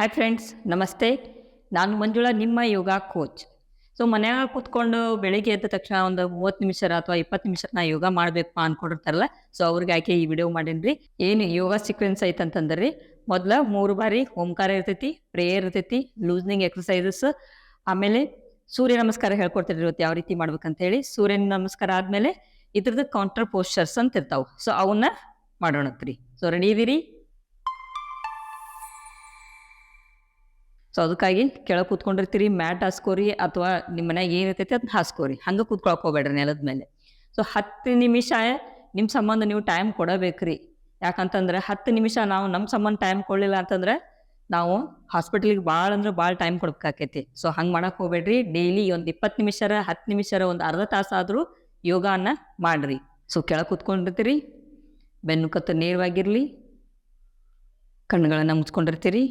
Hi friends, ನಮಸ್ತೆ. ನಾನು ಮಂಜುಳಾ, ನಿಮ್ಮ ಯೋಗ ಕೋಚ್. ಸೊ ಮನ್ಯಾಗ ಕೂತ್ಕೊಂಡು ಬೆಳಿಗ್ಗೆ ಎದ್ದ ತಕ್ಷಣ ಒಂದು 30 ನಿಮಿಷ ಅಥವಾ 20 ನಿಮಿಷ ನಾ ಯೋಗ ಮಾಡ್ಬೇಕಪ್ಪ ಅನ್ಕೊಂಡಿರ್ತಾರಲ್ಲ, ಸೊ ಅವ್ರಿಗೆ ಆಕೆ ಈ ವಿಡಿಯೋ ಮಾಡೀನಿ. ಏನು ಯೋಗ ಸೀಕ್ವೆನ್ಸ್ ಐತಂತಂದ್ರಿ, ಮೊದಲ 3 ಬಾರಿ ಓಂಕಾರ ಇರ್ತೈತಿ, ಪ್ರೇಯರ್ ಇರ್ತೈತಿ, ಲೂಸ್ನಿಂಗ್ ಎಕ್ಸಸೈಸಸ್, ಆಮೇಲೆ ಸೂರ್ಯ ನಮಸ್ಕಾರ ಹೇಳ್ಕೊಡ್ತೀರಿ ಇವತ್ತು ಯಾವ ರೀತಿ ಮಾಡ್ಬೇಕಂತ ಹೇಳಿ. ಸೂರ್ಯ ನಮಸ್ಕಾರ ಆದ್ಮೇಲೆ ಇದ್ರದ್ದು ಕೌಂಟರ್ ಪೋಸ್ಚರ್ಸ್ ಅಂತ ಇರ್ತಾವೆ, ಸೊ ಅವನ್ನ ಮಾಡೋಣತ್ರಿ. ಸೊ ರೆಡಿ ಇದೀರಿ? ಸೊ ಅದಕ್ಕಾಗಿ ಕೆಳಗೆ ಕೂತ್ಕೊಂಡಿರ್ತೀರಿ, ಮ್ಯಾಟ್ ಹಾಸ್ಕೋರಿ ಅಥವಾ ನಿಮ್ಮ ಮನ್ಯಾಗ ಏನಿರ್ತೈತಿ ಅದನ್ನ ಹಾಸ್ಕೋರಿ. ಹಂಗೆ ಕೂತ್ಕೊಳಕ್ ಹೋಗ್ಬೇಡ್ರಿ ನೆಲದ ಮೇಲೆ. ಸೊ 10 ನಿಮಿಷ ನಿಮ್ಮ ಸಂಬಂಧ ನೀವು ಟೈಮ್ ಕೊಡಬೇಕ್ರಿ. ಯಾಕಂತಂದ್ರೆ 10 ನಿಮಿಷ ನಾವು ನಮ್ಮ ಸಂಬಂಧ ಟೈಮ್ ಕೊಡಲಿಲ್ಲ ಅಂತಂದ್ರೆ ನಾವು ಹಾಸ್ಪಿಟಲ್ಗೆ ಭಾಳ ಅಂದ್ರೆ ಭಾಳ ಟೈಮ್ ಕೊಡ್ಬೇಕಾಕೈತಿ. ಸೊ ಹಂಗೆ ಮಾಡಕ್ಕೆ ಹೋಗ್ಬೇಡ್ರಿ. ಡೈಲಿ ಒಂದು 20 ನಿಮಿಷರ 10 ನಿಮಿಷರ ಒಂದು ಅರ್ಧ ತಾಸಾದರೂ ಯೋಗಾನ ಮಾಡ್ರಿ. ಸೊ ಕೆಳಗೆ ಕೂತ್ಕೊಂಡಿರ್ತೀರಿ, ಬೆನ್ನು ಕತ್ತು ನೇರವಾಗಿರಲಿ, ಕಣ್ಣುಗಳನ್ನು ಮುಚ್ಕೊಂಡಿರ್ತೀರಿ.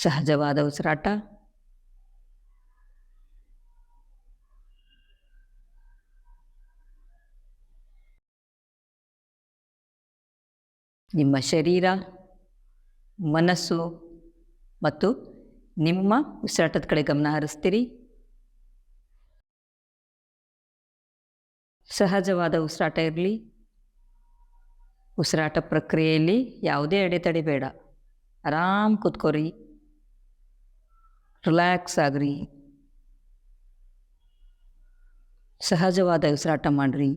ಸಹಜವಾದ ಉಸಿರಾಟ. ನಿಮ್ಮ ಶರೀರ, ಮನಸ್ಸು ಮತ್ತು ನಿಮ್ಮ ಉಸಿರಾಟದ ಕಡೆ ಗಮನ ಹರಿಸ್ತೀರಿ. ಸಹಜವಾದ ಉಸಿರಾಟ ಇರಲಿ. ಉಸಿರಾಟ ಪ್ರಕ್ರಿಯೆಯಲ್ಲಿ ಯಾವುದೇ ಅಡೆತಡೆ ಬೇಡ. ಆರಾಮ್ ಕೂತ್ಕೋರಿ, ರಿಲ್ಯಾಕ್ಸ್ ಆಗ್ರಿ, ಸಹಜವಾದ ಉಸಿರಾಟ ಮಾಡ್ರಿ.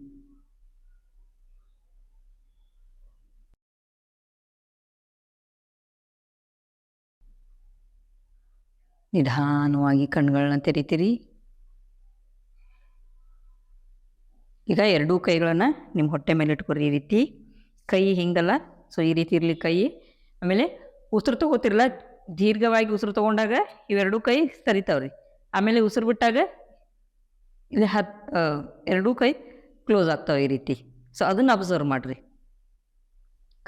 ನಿಧಾನವಾಗಿ ಕಣ್ಗಳನ್ನ ತೆರಿತೀರಿ. ಈಗ ಎರಡೂ ಕೈಗಳನ್ನು ನಿಮ್ಮ ಹೊಟ್ಟೆ ಮೇಲೆ ಇಟ್ಕೊರಿ. ಈ ರೀತಿ ಕೈ ಹಿಂಗಲ್ಲ, ಸೊ ಈ ರೀತಿ ಇರಲಿ ಕೈ. ಆಮೇಲೆ ಉಸಿರು ತಗೋತಿರಲ್ಲ, ದೀರ್ಘವಾಗಿ ಉಸಿರು ತಗೊಂಡಾಗ ಇವೆರಡೂ ಕೈ ಸರಿತಾವ್ರಿ. ಆಮೇಲೆ ಉಸಿರು ಬಿಟ್ಟಾಗ ಇಲ್ಲಿ ಎರಡೂ ಕೈ ಕ್ಲೋಸ್ ಆಗ್ತಾವೆ ಈ ರೀತಿ. ಸೊ ಅದನ್ನು ಅಬ್ಸರ್ವ್ ಮಾಡಿರಿ.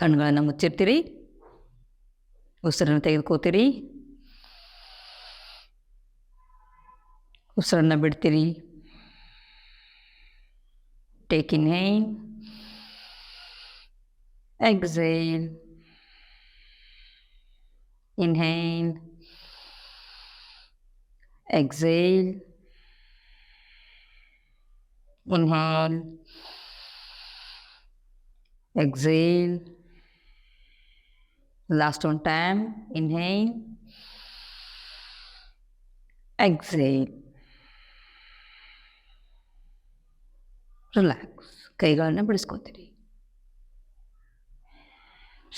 ಕಣ್ಗಳನ್ನು ಮುಚ್ಚಿರ್ತೀರಿ, ಉಸಿರನ್ನು ತೆಗೆದುಕೋತೀರಿ, ಉಸಿರನ್ನು ಬಿಡ್ತೀರಿ. Take inhale, exhale, inhale, exhale, inhale, exhale. Last one time, inhale, exhale. Relax. ಕೈಗಳನ್ನು ಬಿಡಿಸ್ಕೋತೀರಿ.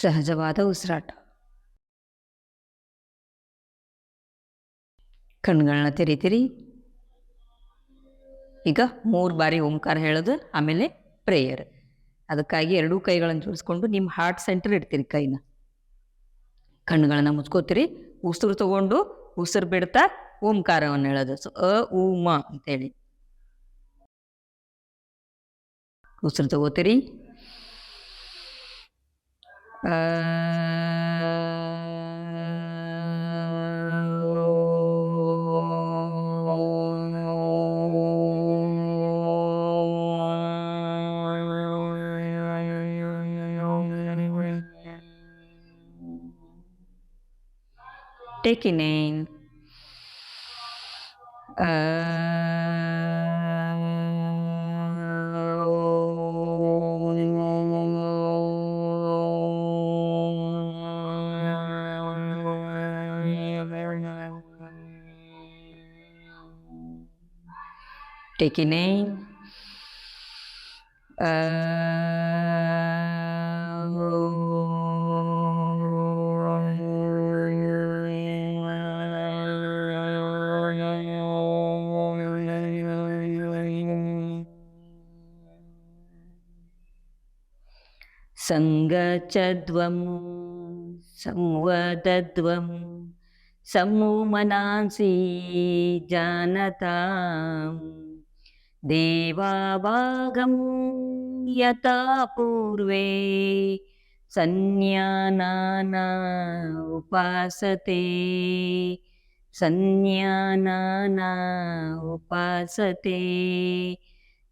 ಸಹಜವಾದ ಉಸಿರಾಟ. ಕಣ್ಗಳನ್ನ ತೆರಿತೀರಿ. ಈಗ 3 ಬಾರಿ ಓಂಕಾರ ಹೇಳೋದು, ಆಮೇಲೆ ಪ್ರೇಯರ್. ಅದಕ್ಕಾಗಿ ಎರಡೂ ಕೈಗಳನ್ನು ಜೋಡಿಸ್ಕೊಂಡು ನಿಮ್ಮ ಹಾರ್ಟ್ ಸೆಂಟರ್ ಇಡ್ತೀರಿ ಕೈನ. ಕಣ್ಗಳನ್ನ ಮುಚ್ಕೋತೀರಿ. ಉಸಿರು ತಗೊಂಡು ಉಸಿರು ಬಿಡ್ತಾ ಓಂಕಾರವನ್ನು ಹೇಳೋದು. ಸೊ ಉ ಮ ಅಂತೇಳಿ ಉಸಿರು ತಗೋತೀರಿ. Take in in. Take in in. ಸಂಗಚದ್ವಂ ಸಂವದದ್ವಂ ಸಮೂಮನಾಂಸಿ ಜಾನತಾಂ ದೇವಾಭಾಗಂ ಯಥಾ ಪೂರ್ವೇ ಸಂಜ್ಞಾನಾನಾ ಉಪಾಸತೆ ಸಂಜ್ಞಾನಾನಾ ಉಪಾಸತೆ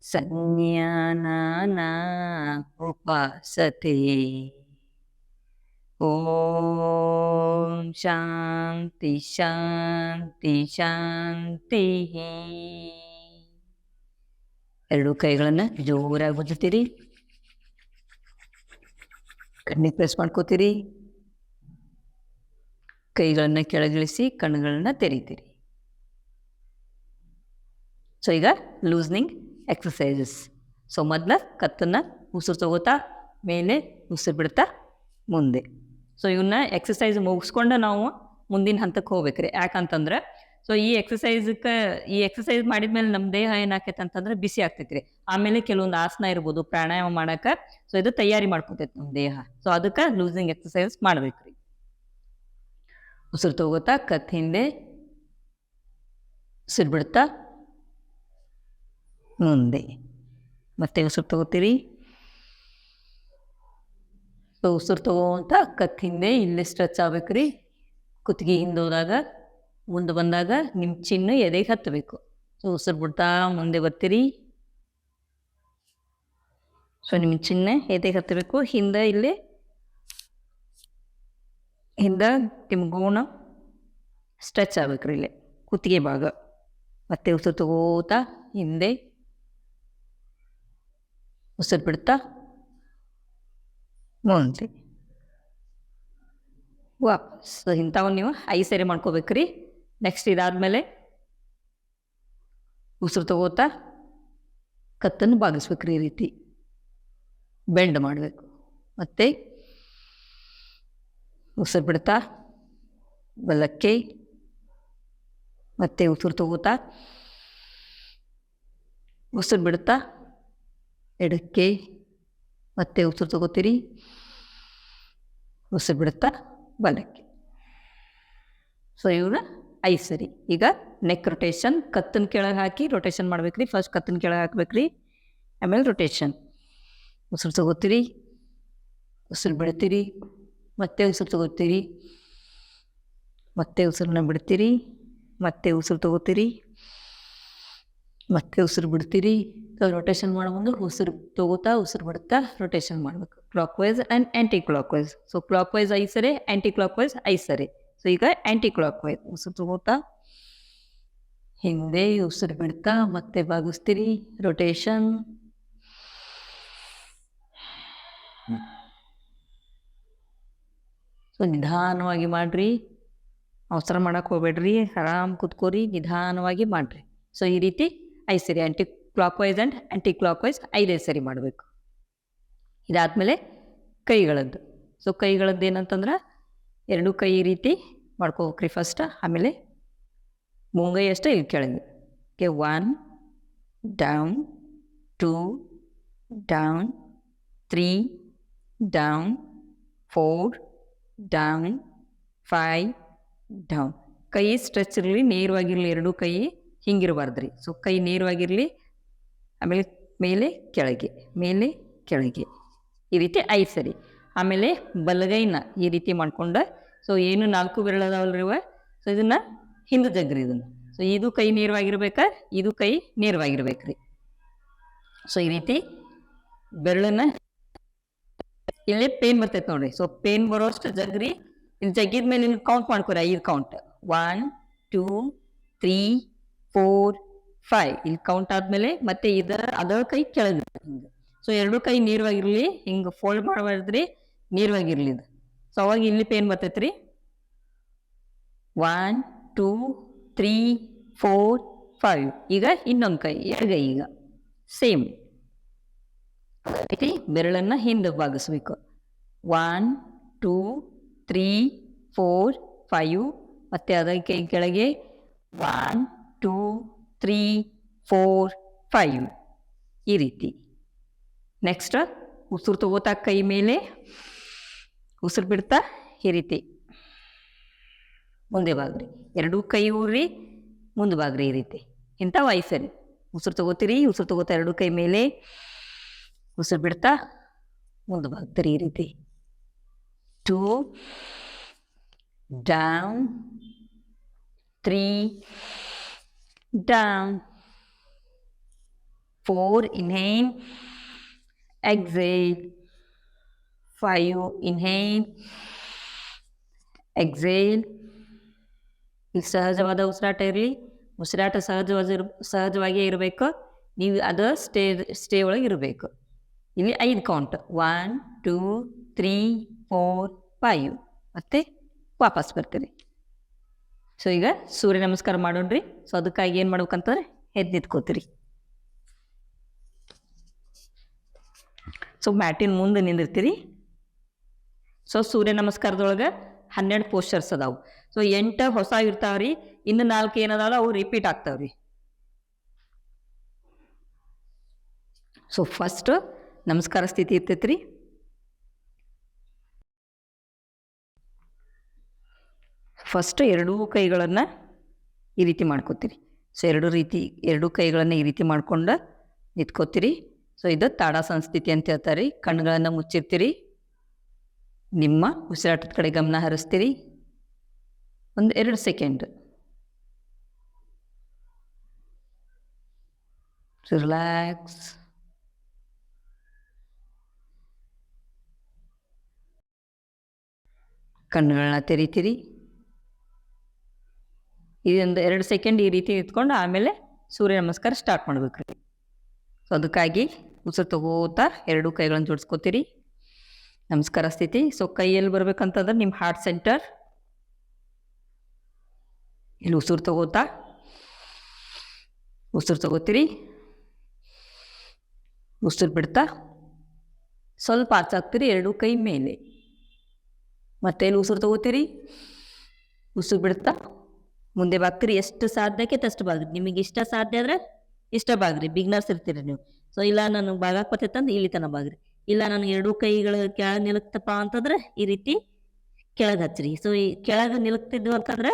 ಸಂಜ್ಞಾನಾನಾ ಉಪಾಸತೆ. ಓಂ ಶಾಂತಿ ಶಾಂತಿ ಶಾಂತಿ. ಎರಡು ಕೈಗಳನ್ನು ಜೋರಾಗಿ ಉಜ್ಜುತ್ತೀರಿ, ಕಣ್ಣಿಗೆ ಪ್ರೆಸ್ ಮಾಡ್ಕೋತೀರಿ, ಕೈಗಳನ್ನು ಕೆಳಗಿಳಿಸಿ ಕಣ್ಣುಗಳನ್ನು ತೆರೀತೀರಿ. ಸೊ ಈಗ ಲೂಸ್ನಿಂಗ್ ಎಕ್ಸಸೈಸಸ್. ಸೊ ಮೊದಲ ಕತ್ತನ್ನು ಉಸಿರು ತಗೋತಾ ಮೇಲೆ ಉಸಿರು ಬಿಡ್ತಾ ಮುಂದೆ. ಸೊ ಇವನ್ನ ಎಕ್ಸಸೈಸ್ ಮುಗಿಸ್ಕೊಂಡು ನಾವು ಮುಂದಿನ ಹಂತಕ್ಕೆ ಹೋಗ್ಬೇಕ್ರಿ. ಯಾಕಂತಂದ್ರೆ ಸೊ ಈ ಎಕ್ಸಸೈಸ್ ಮಾಡಿದ್ಮೇಲೆ ನಮ್ಮ ದೇಹ ಏನಾಕೈತೆ ಅಂತಂದ್ರೆ ಬಿಸಿ ಆಗ್ತೈತ್ರಿ. ಆಮೇಲೆ ಕೆಲವೊಂದು ಆಸನ ಇರ್ಬೋದು, ಪ್ರಾಣಾಯಾಮ ಮಾಡಕ್ಕೆ ಸೊ ಇದು ತಯಾರಿ ಮಾಡ್ಕೊತೈತಿ ನಮ್ಮ ದೇಹ. ಸೊ ಅದಕ್ಕೆ ಲೂಸಿಂಗ್ ಎಕ್ಸಸೈಸ್ ಮಾಡ್ಬೇಕ್ರಿ. ಉಸಿರು ತಗೋತಾ ಕತ್ ಹಿಂದೆ ಉಸಿರು ಬಿಡ್ತಾ ಮುಂದೆ. ಮತ್ತೆ ಉಸಿರು ತಗೋತೀರಿ. ಸೊ ಉಸಿರು ತಗೋಂತ ಕತ್ ಹಿಂದೆ ಇಲ್ಲೇ ಸ್ಟ್ರೆಚ್ ಆಗ್ಬೇಕ್ರಿ. ಕುತ್ತಿಗೆ ಹಿಂದೆ ಹೋದಾಗ ಮುಂದೆ ಬಂದಾಗ ನಿಮ್ಮ ಚಿನ್ನು ಎದೆಗೆ ಹತ್ತಬೇಕು. ಸೊ ಉಸಿರು ಬಿಡ್ತಾ ಮುಂದೆ ಬರ್ತೀರಿ. ಸೊ ನಿಮ್ಮ ಚಿನ್ನ ಎದೆಗೆ ಹತ್ತಬೇಕು. ಹಿಂದೆ ಇಲ್ಲಿ ಹಿಂದೆ ನಿಮ್ಮ ಗೋಣ ಸ್ಟ್ರೆಚ್ ಆಗ್ಬೇಕ್ರಿ ಇಲ್ಲಿ ಕುತ್ತಿಗೆ ಭಾಗ. ಮತ್ತೆ ಉಸಿರು ತಗೋತಾ ಹಿಂದೆ ಉಸಿರು ಬಿಡ್ತಾ ಮುಂದೆ ವಾಪಸ್. ಇಂಥವು ನೀವು 5 ಸರಿ ಮಾಡ್ಕೋಬೇಕ್ರಿ. ನೆಕ್ಸ್ಟ್ ಇದಾದ್ಮೇಲೆ ಉಸಿರು ತಗೋತಾ ಕತ್ತನ್ನು ಬಾಗಿಸ್ಬೇಕ್ರಿ. ಈ ರೀತಿ ಬೆಂಡ್ ಮಾಡಬೇಕು. ಮತ್ತೆ ಉಸಿರು ಬಿಡ್ತಾ ಬಲಕ್ಕೆ, ಮತ್ತೆ ಉಸಿರು ತಗೋತಾ ಉಸಿರು ಬಿಡ್ತಾ ಎಡಕ್ಕೆ, ಮತ್ತೆ ಉಸಿರು ತಗೋತೀರಿ, ಉಸಿರು ಬಿಡ್ತಾ ಬಲಕ್ಕೆ. ಸೊ ಇವ್ನ 5 ಸರಿ. ಈಗ ನೆಕ್ ರೊಟೇಷನ್. ಕತ್ತನ್ನು ಕೆಳಗೆ ಹಾಕಿ ರೊಟೇಷನ್ ಮಾಡ್ಬೇಕ್ರಿ. ಫಸ್ಟ್ ಕತ್ತನ್ನು ಕೆಳಗೆ ಹಾಕ್ಬೇಕ್ರಿ, ಆಮೇಲೆ ರೊಟೇಷನ್. ಉಸಿರು ತಗೋತೀರಿ, ಉಸಿರು ಬಿಡ್ತೀರಿ, ಮತ್ತೆ ಉಸಿರು ತಗೋತೀರಿ, ಮತ್ತೆ ಉಸಿರನ್ನ ಬಿಡ್ತೀರಿ, ಮತ್ತೆ ಉಸಿರು ತಗೋತೀರಿ, ಮತ್ತೆ ಉಸಿರು ಬಿಡ್ತೀರಿ. ರೊಟೇಷನ್ ಮಾಡೋ ಮುಂದೆ ಉಸಿರು ತಗೋತಾ ಉಸಿರು ಬಿಡ್ತಾ ರೊಟೇಷನ್ ಮಾಡಬೇಕು. Clock wise and anticlockwise. So clock wise 5 ಸರಿ, ಆ್ಯಂಟಿ ಕ್ಲಾಕ್ ವೈಸ್ 5 ಸರಿ. ಸೊ ಈಗ ಆ್ಯಂಟಿ ಕ್ಲಾಕ್ ವೈಸ್. ಉಸಿರು ತಗೋತಾ ಹಿಂದೆ ಉಸಿರು ಬಿಡ್ತಾ ಮತ್ತೆ ಬಾಗಿಸ್ತೀರಿ, ರೊಟೇಷನ್. ಸೊ ನಿಧಾನವಾಗಿ ಮಾಡಿರಿ, ಅವಸರ ಮಾಡಕ್ಕೆ ಹೋಗ್ಬೇಡ್ರಿ, ಆರಾಮ್ ಕೂತ್ಕೋರಿ, ನಿಧಾನವಾಗಿ ಮಾಡಿರಿ. ಸೊ ಈ ರೀತಿ 5 ಸರಿ ಆ್ಯಂಟಿ clock wise and anti clock wise 5 ಸರಿ ಮಾಡಬೇಕು. ಇದಾದಮೇಲೆ ಕೈಗಳದ್ದು. ಸೊ ಕೈಗಳದ್ದು ಏನಂತಂದ್ರೆ 2 ಕೈ ಈ ರೀತಿ ಮಾಡ್ಕೋಬೇಕ್ರಿ ಫಸ್ಟ್. ಆಮೇಲೆ ಮುಂಗೈ ಅಷ್ಟೇ ಇಲ್ಲಿ ಕೆಳಗೆ. Okay, 1 down, 2 down, 3 down, 4 down, 5 down. ಕೈ ಸ್ಟ್ರೆಚ್ ಇರಲಿ, ನೇರವಾಗಿರಲಿ. 2 ಕೈ ಹಿಂಗಿರಬಾರ್ದ್ರಿ. ಸೊ ಕೈ ನೇರವಾಗಿರಲಿ, ಆಮೇಲೆ ಮೇಲೆ ಕೆಳಗೆ, ಮೇಲೆ ಕೆಳಗೆ, ಈ ರೀತಿ 5 ಸರಿ. ಆಮೇಲೆ ಬಲಗೈನ ಈ ರೀತಿ ಮಾಡ್ಕೊಂಡು, ಸೊ ಏನು 4 ಬೆರಳದಾವಲ್ರಿವ, ಸೊ ಇದನ್ನು ಹಿಂದೆ ಜಗ್ರಿ ಇದನ್ನು. ಸೊ ಇದು ಕೈ ನೇರವಾಗಿರ್ಬೇಕಾ, ಇದು ಕೈ ನೇರವಾಗಿರ್ಬೇಕ್ರಿ. ಸೊ ಈ ರೀತಿ ಬೆರಳನ್ನ ಇಲ್ಲೇ ಪೇನ್ ಬರ್ತೈತೆ ನೋಡ್ರಿ. ಸೊ ಪೇನ್ ಬರೋಷ್ಟು ಜಗ್ರಿ. ಇಲ್ಲಿ ಜಗ್ಗಿದ ಮೇಲೆ ನೀವು ಕೌಂಟ್ ಮಾಡ್ಕೊರಿ. 5 ಕೌಂಟ್. 1 2 3 4 5. ಇಲ್ಲಿ ಕೌಂಟ್ ಆದಮೇಲೆ ಮತ್ತೆ ಅದರ ಕೈ ಕೆಳಗೆ ಹಿಂಗೆ. ಸೊ 2 ಕೈ ನೇರವಾಗಿರಲಿ, ಹಿಂಗೆ ಫೋಲ್ಡ್ ಮಾಡಬಾರ್ದ್ರಿ, ನೇರವಾಗಿರಲಿ ಇದು. ಸೊ ಅವಾಗ ಇಲ್ಲಿ ಪೇನ್ ಬರ್ತೈತ್ರಿ. 1 2 3 4 5. ಈಗ ಇನ್ನೊಂದು ಕೈ, ಎಡಗೈ. ಈಗ ಸೇಮ್ ಬೆರಳನ್ನು ಹಿಂದೆ ಬಾಗಿಸ್ಬೇಕು. 1 2 3 4 5. ಮತ್ತೆ ಅದರ ಕೈ ಕೆಳಗೆ 1 2 3 4 5. ಈ ರೀತಿ. ನೆಕ್ಸ್ಟ್ ಉಸಿರು ತಗೋತಾ ಕೈ ಮೇಲೆ, ಉಸಿರು ಬಿಡ್ತಾ ಈ ರೀತಿ ಮುಂದೆ ಬಾಗ್ರಿ. 2 ಕೈ ಊರ್ರಿ, ಮುಂದೆ ಬಾಗ್ರಿ. ಈ ರೀತಿ ಇಂಥ 5 ಸರಿ. ಉಸಿರು ತಗೋತೀರಿ, ಉಸಿರು ತಗೋತಾ 2 ಕೈ ಮೇಲೆ, ಉಸಿರು ಬಿಡ್ತಾ ಮುಂದೆ ಬಾಗ್ತೀರಿ. ಈ ರೀತಿ 2 down, 3 down, 4 inhale, exhale, 5 inhale, exhale. ಇಲ್ಲಿ ಸಹಜವಾದ ಉಸಿರಾಟ ಇರಲಿ, ಉಸಿರಾಟ ಸಹಜವಾಗಿಯೇ ಇರಬೇಕು. ನೀವು ಅದು ಸ್ಟೇ ಒಳಗೆ ಇರಬೇಕು. ಇಲ್ಲಿ 5 ಕೌಂಟ್ 1 2 3 4 5 ಮತ್ತೆ ವಾಪಸ್ ಬರ್ತೀರಿ. ಸೊ ಈಗ ಸೂರ್ಯ ನಮಸ್ಕಾರ ಮಾಡೋಣ್ರಿ. ಸೊ ಅದಕ್ಕಾಗಿ ಏನು ಮಾಡ್ಬೇಕಂತಂದ್ರೆ ಎದ್ದು ನಿಂತ್ಕೋತೀರಿ. ಸೊ ಮ್ಯಾಟಿನ ಮುಂದೆ ನಿಂದಿರ್ತೀರಿ. ಸೊ ಸೂರ್ಯ ನಮಸ್ಕಾರದೊಳಗೆ 12 ಪೋಸ್ಚರ್ಸ್ ಅದಾವು. ಸೊ 8 ಹೊಸ ಇರ್ತಾವ್ರಿ, ಇನ್ನು 4 ಏನದಾವಲ್ಲ ಅವು ರಿಪೀಟ್ ಆಗ್ತಾವ್ರಿ. ಸೊ ಫಸ್ಟ್ ನಮಸ್ಕಾರ ಸ್ಥಿತಿ ಇರ್ತೈತ್ರಿ. ಫಸ್ಟ್ 2 ಕೈಗಳನ್ನು ಈ ರೀತಿ ಮಾಡ್ಕೋತೀರಿ. ಸೊ 2 ಕೈಗಳನ್ನು ಈ ರೀತಿ ಮಾಡ್ಕೊಂಡು ನಿಂತ್ಕೋತೀರಿ. ಸೊ ಇದು ತಾಡಾಸನ ಸ್ಥಿತಿ ಅಂತ ಹೇಳ್ತಾರೆ. ಕಣ್ಣುಗಳನ್ನು ಮುಚ್ಚಿರ್ತೀರಿ, ನಿಮ್ಮ ಉಸಿರಾಟದ ಕಡೆ ಗಮನ ಹರಿಸ್ತೀರಿ. ಒಂದು 2 ಸೆಕೆಂಡ್ ರಿಲ್ಯಾಕ್ಸ್. ಕಣ್ಣುಗಳನ್ನ ತೆರಿತೀರಿ. ಇದೊಂದು 2 ಸೆಕೆಂಡ್ ಈ ರೀತಿ ನಿಂತ್ಕೊಂಡು ಆಮೇಲೆ ಸೂರ್ಯ ನಮಸ್ಕಾರ ಸ್ಟಾರ್ಟ್ ಮಾಡ್ಬೇಕ್ರಿ. ಸೊ ಅದಕ್ಕಾಗಿ ಉಸಿರು ತಗೋತಾ 2 ಕೈಗಳನ್ನು ಜೋಡಿಸ್ಕೋತೀರಿ. ನಮಸ್ಕಾರ ಸ್ಥಿತಿ. ಸೊ ಕೈಯಲ್ಲಿ ಬರ್ಬೇಕಂತಂದ್ರೆ ನಿಮ್ಮ ಹಾರ್ಟ್ ಸೆಂಟರ್. ಇಲ್ಲಿ ಉಸಿರು ತಗೋತೀರಿ. ಉಸಿರು ಬಿಡ್ತಾ ಸ್ವಲ್ಪ ಆಚಾಕ್ತೀರಿ 2 ಕೈ ಮೇಲೆ. ಮತ್ತೆ ಇಲ್ಲಿ ಉಸಿರು ತಗೋತೀರಿ, ಉಸಿರು ಬಿಡ್ತಾ ಮುಂದೆ ಬಾಗ್ತೀರಿ. ಎಷ್ಟು ಸಾಧ್ಯಕ್ಕೆ ಅಷ್ಟು ಬಾಗ್ರಿ. ನಿಮಗೆ ಇಷ್ಟ ಸಾಧ್ಯ ಆದರೆ ಇಷ್ಟ ಬಾಗ್ರಿ. ಬಿಗ್ನರ್ಸ್ ಇರ್ತೀರಿ ನೀವು. ಸೊ ಇಲ್ಲ ನಾನು ಬಾಗಾಕ್ ಬರ್ತೈತಂದ್ರೆ ಇಲ್ಲಿ ತನಕ ಬಾಗ್ರಿ. ಇಲ್ಲ ನಾನು 2 ಕೈಗಳು ಕೆಳಗೆ ನಿಲುಕ್ತಪ್ಪ ಅಂತಂದ್ರೆ ಈ ರೀತಿ ಕೆಳಗೆ ಹಚ್ಚ್ರಿ. ಸೊ ಈ ಕೆಳಗೆ ನಿಲುಕ್ತಿದ್ವು ಅಂತಂದ್ರೆ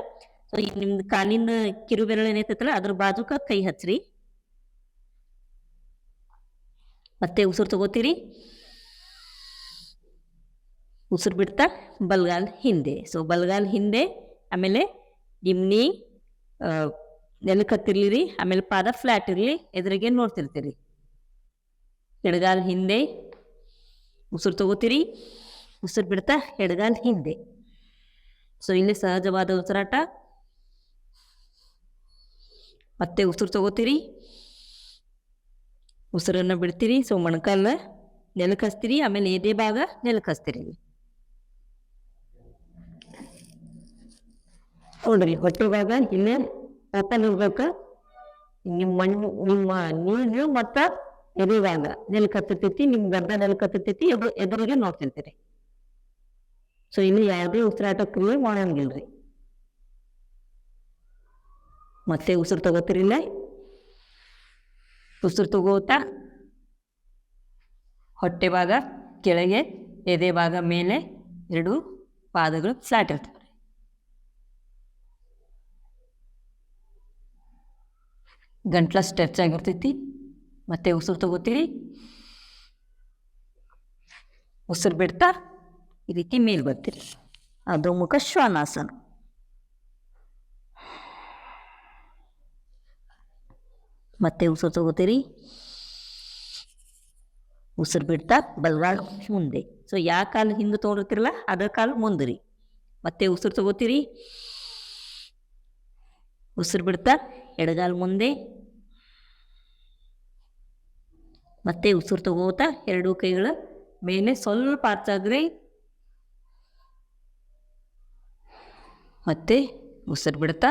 ಸೊ ಈ ನಿಮ್ದು ಕಾಲಿನ ಕಿರು ಬೆರಳು ಏನೈತಲ್ಲ ಅದ್ರ ಬಾಜುಕ ಕೈ ಹಚ್ಚ್ರಿ. ಮತ್ತೆ ಉಸಿರು ತಗೋತೀರಿ, ಉಸಿರು ಬಿಡ್ತಾ ಬಲ್ಗಾಲ್ ಹಿಂದೆ. ಸೊ ಬಲ್ಗಾಲ್ ಹಿಂದೆ, ಆಮೇಲೆ ನಿಮ್ನಿ ನೆಲಕ್ಕೆ ಹತ್ತಿರ್ಲಿರಿ, ಆಮೇಲೆ ಪಾದ ಫ್ಲಾಟ್ ಇರಲಿ, ಎದುರಿಗೆ ನೋಡ್ತಿರ್ತೀರಿ. ಎಡಗಾಲ್ ಹಿಂದೆ, ಉಸಿರು ತಗೋತೀರಿ, ಉಸಿರು ಬಿಡ್ತಾ ಎಡಗಾಲ್ ಹಿಂದೆ. ಸೊ ಇಲ್ಲಿ ಸಹಜವಾದ ಉಸಿರಾಟ. ಮತ್ತೆ ಉಸಿರು ತಗೋತೀರಿ, ಉಸಿರನ್ನು ಬಿಡ್ತೀರಿ. ಸೊ ಮೊಣಕಾಲ ನೆಲಕ್ಕೆ ಹಚ್ತೀರಿ, ಆಮೇಲೆ ಎದೆ ಭಾಗ ನೆಲಕ್ಕೆ ಹಚ್ತೀರಿ. ನೋಡ್ರಿ ಹೊಟ್ಟೆ ಭಾಗ ಇಲ್ಲೇ ಓಪನ್ ಇರ್ಬೇಕು. ನಿಮ್ಮ ನೀರು ಮತ್ತು ಎದೆ ಭಾಗ ನೆಲಕ್ಕೆ ಹತ್ತತೈತಿ, ನಿಮ್ಮ ಗರ್ಭ ನೆಲಕ್ಕೆ ಹತ್ತತೈತಿ, ಎದುರಿಗೆ ನೋಡ್ತಿರ್ತೀರಿ. ಸೊ ಇಲ್ಲಿ ಯಾವುದೇ ಉಸಿರಾಟ ಕ್ರಿಯೆ ಮಾಡಂಗಿಲ್ರಿ. ಮತ್ತೆ ಉಸಿರು ತಗೋತಿರಿಲ್ಲ, ಉಸಿರು ತಗೋತಾ ಹೊಟ್ಟೆ ಭಾಗ ಕೆಳಗೆ, ಎದೆ ಭಾಗ ಮೇಲೆ, 2 ಪಾದಗಳು ಫ್ಲಾಟ್ ಇರ್ತವೆ. ಗಂಟ್ಲ ಸ್ಟ್ರೆಚ್ ಆಗಿರ್ತೈತಿ. ಮತ್ತೆ ಉಸಿರು ತಗೋತೀರಿ, ಉಸಿರು ಬಿಡ್ತಾ ಈ ರೀತಿ ಮೇಲೆ ಬರ್ತೀರಿ. ಅದ್ರ ಮುಖ ಶ್ವಾನಾಸನ. ಮತ್ತೆ ಉಸಿರು ತಗೋತೀರಿ, ಉಸಿರು ಬಿಡ್ತಾ ಬಲ್ಗಾಲ್ ಮುಂದೆ. ಸೊ ಯಾವ ಕಾಲು ಹಿಂದೆ ತೊಗೊಂಡಿರ್ತಿರಲ್ಲ ಅದ್ರ ಕಾಲು ಮುಂದ್ರಿ. ಮತ್ತೆ ಉಸಿರು ತಗೋತೀರಿ, ಉಸಿರು ಬಿಡ್ತಾ ಎಡಗಾಲ್ ಮುಂದೆ. ಮತ್ತೆ ಉಸಿರು ತಗೋತಾ 2 ಕೈಗಳ ಮೇಲೆ ಸ್ವಲ್ಪ ಆಚಾಗ್ರಿ. ಮತ್ತೆ ಉಸಿರು ಬಿಡ್ತಾ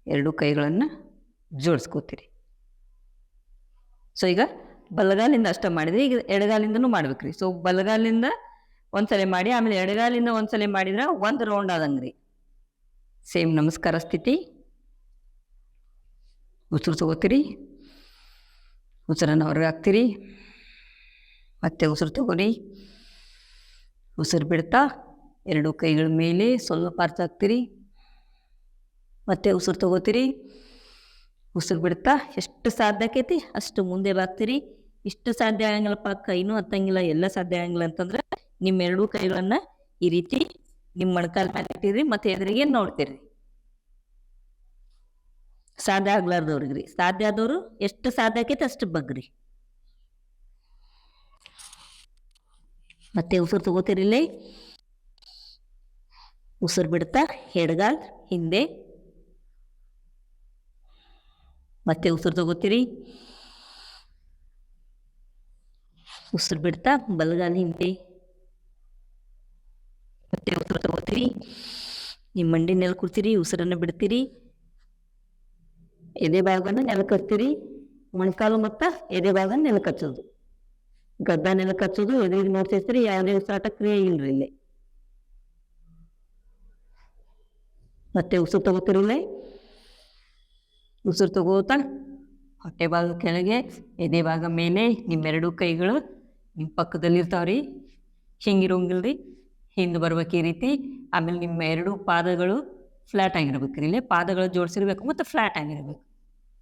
2 ಕೈಗಳನ್ನು ಜೋಡಿಸ್ಕೋತೀರಿ. ಸೊ ಈಗ ಬಲಗಾಲಿಂದ ಅಷ್ಟ ಮಾಡಿದ್ರಿ, ಈಗ ಎಡಗಾಲಿಂದನೂ ಮಾಡ್ಬೇಕ್ರಿ. ಸೊ ಬಲಗಾಲಿಂದ ಒಂದ್ಸಲ ಮಾಡಿ, ಆಮೇಲೆ ಎಡಗಾಲಿಂದ ಒಂದ್ಸಲ ಮಾಡಿದ್ರೆ 1 ರೌಂಡ್ ಆದಂಗ್ರಿ. ಸೇಮ್ ನಮಸ್ಕಾರ ಸ್ಥಿತಿ. ಉಸಿರು ತಗೋತೀರಿ, ಉಸಿರನ್ನು ಹೊರಗೆ ಹಾಕ್ತೀರಿ. ಮತ್ತೆ ಉಸಿರು ತಗೋರಿ, ಉಸಿರು ಬಿಡ್ತಾ 2 ಕೈಗಳ ಮೇಲೆ ಸ್ವಲ್ಪ ಹಾಕ್ತೀರಿ. ಮತ್ತೆ ಉಸಿರು ತಗೋತೀರಿ, ಉಸಿರು ಬಿಡ್ತಾ ಎಷ್ಟು ಸಾಧ್ಯ ಆಕೈತಿ ಅಷ್ಟು ಮುಂದೆ ಬಾಗ್ತೀರಿ. ಇಷ್ಟು ಸಾಧ್ಯ ಆಗಂಗಿಲ್ಲಪ್ಪ, ಕೈನೂ ಹತ್ತಂಗಿಲ್ಲ, ಎಲ್ಲ ಸಾಧ್ಯ ಆಗಂಗಿಲ್ಲ ಅಂತಂದ್ರೆ ನಿಮ್ಮ 2 ಕೈಗಳನ್ನು ಈ ರೀತಿ ನಿಮ್ಮ ಮೊಣಕಾಲ ಮೇಲೆ ಇಟ್ಟಿರಿ, ಮತ್ತೆ ಎದುರಿಗೆ ನೋಡ್ತೀರಿ. ಸಾಧ್ಯ ಆಗ್ಲಾರ್ದವ್ರಿಗ್ರಿ. ಸಾಧ್ಯ ಆದವರು ಎಷ್ಟು ಸಾಧ್ಯ ಆಕೈತಿ ಅಷ್ಟು ಬಗ್ರಿ. ಮತ್ತೆ ಉಸಿರು ತಗೋತೀರಿಲ್ಲೇ, ಉಸಿರು ಬಿಡ್ತಾ ಎಡಗಾಲ್ ಹಿಂದೆ. ಮತ್ತೆ ಉಸಿರು ತಗೋತೀರಿ. ಉಸಿರು ಬಿಡ್ತಾ ಬಲಗಾಲ್ ಹಿಂದೆ. ಮತ್ತೆ ಉಸಿರು ತಗೋತೀರಿ. ನಿಮ್ಮ ಮಂಡಿ ನೆಲ ಕೂರ್ತೀರಿ. ಉಸಿರನ್ನು ಬಿಡ್ತೀರಿ. ಎದೆ ಭಾಗವನ್ನು ನೆಲಕ್ಕೆ ಹಚ್ತೀರಿ. ಮೊಣಕಾಲು ಮತ್ತು ಎದೆ ಭಾಗ ನೆಲಕ್ಕೆ ಹಚ್ಚೋದು. ಗದ್ದ ನೆಲಕ್ಕೆ ಹಚ್ಚೋದು. ಎದುರಿಗೆ ನೋಡ್ತಿರ್ತೀರಿ. ಯಾವುದೇ ಉಸಿರಾಟ ಕ್ರಿಯೆ ಇಲ್ರಿ ಇಲ್ಲಿ. ಮತ್ತೆ ಉಸಿರು ತಗೋತಿರಲ್ಲೇ. ಉಸಿರು ತಗೋತಾ ಹೊಟ್ಟೆ ಭಾಗ ಕೆಳಗೆ, ಎದೆ ಭಾಗ ಮೇಲೆ. ನಿಮ್ಮೆರಡು ಕೈಗಳು ನಿಮ್ಮ ಪಕ್ಕದಲ್ಲಿ ಇರ್ತಾವ್ರಿ. ಹಿಂಗಿರೋಂಗಿಲ್ರಿ, ಹಿಂದೆ ಬರ್ಬೇಕು ಈ ರೀತಿ. ಆಮೇಲೆ ನಿಮ್ಮ ಎರಡು ಪಾದಗಳು ಫ್ಲ್ಯಾಟ್ ಆಗಿರ್ಬೇಕು ರೀ. ಇಲ್ಲೇ ಪಾದಗಳು ಜೋಡಿಸಿರ್ಬೇಕು ಮತ್ತು ಫ್ಲ್ಯಾಟ್ ಆಗಿರ್ಬೇಕು.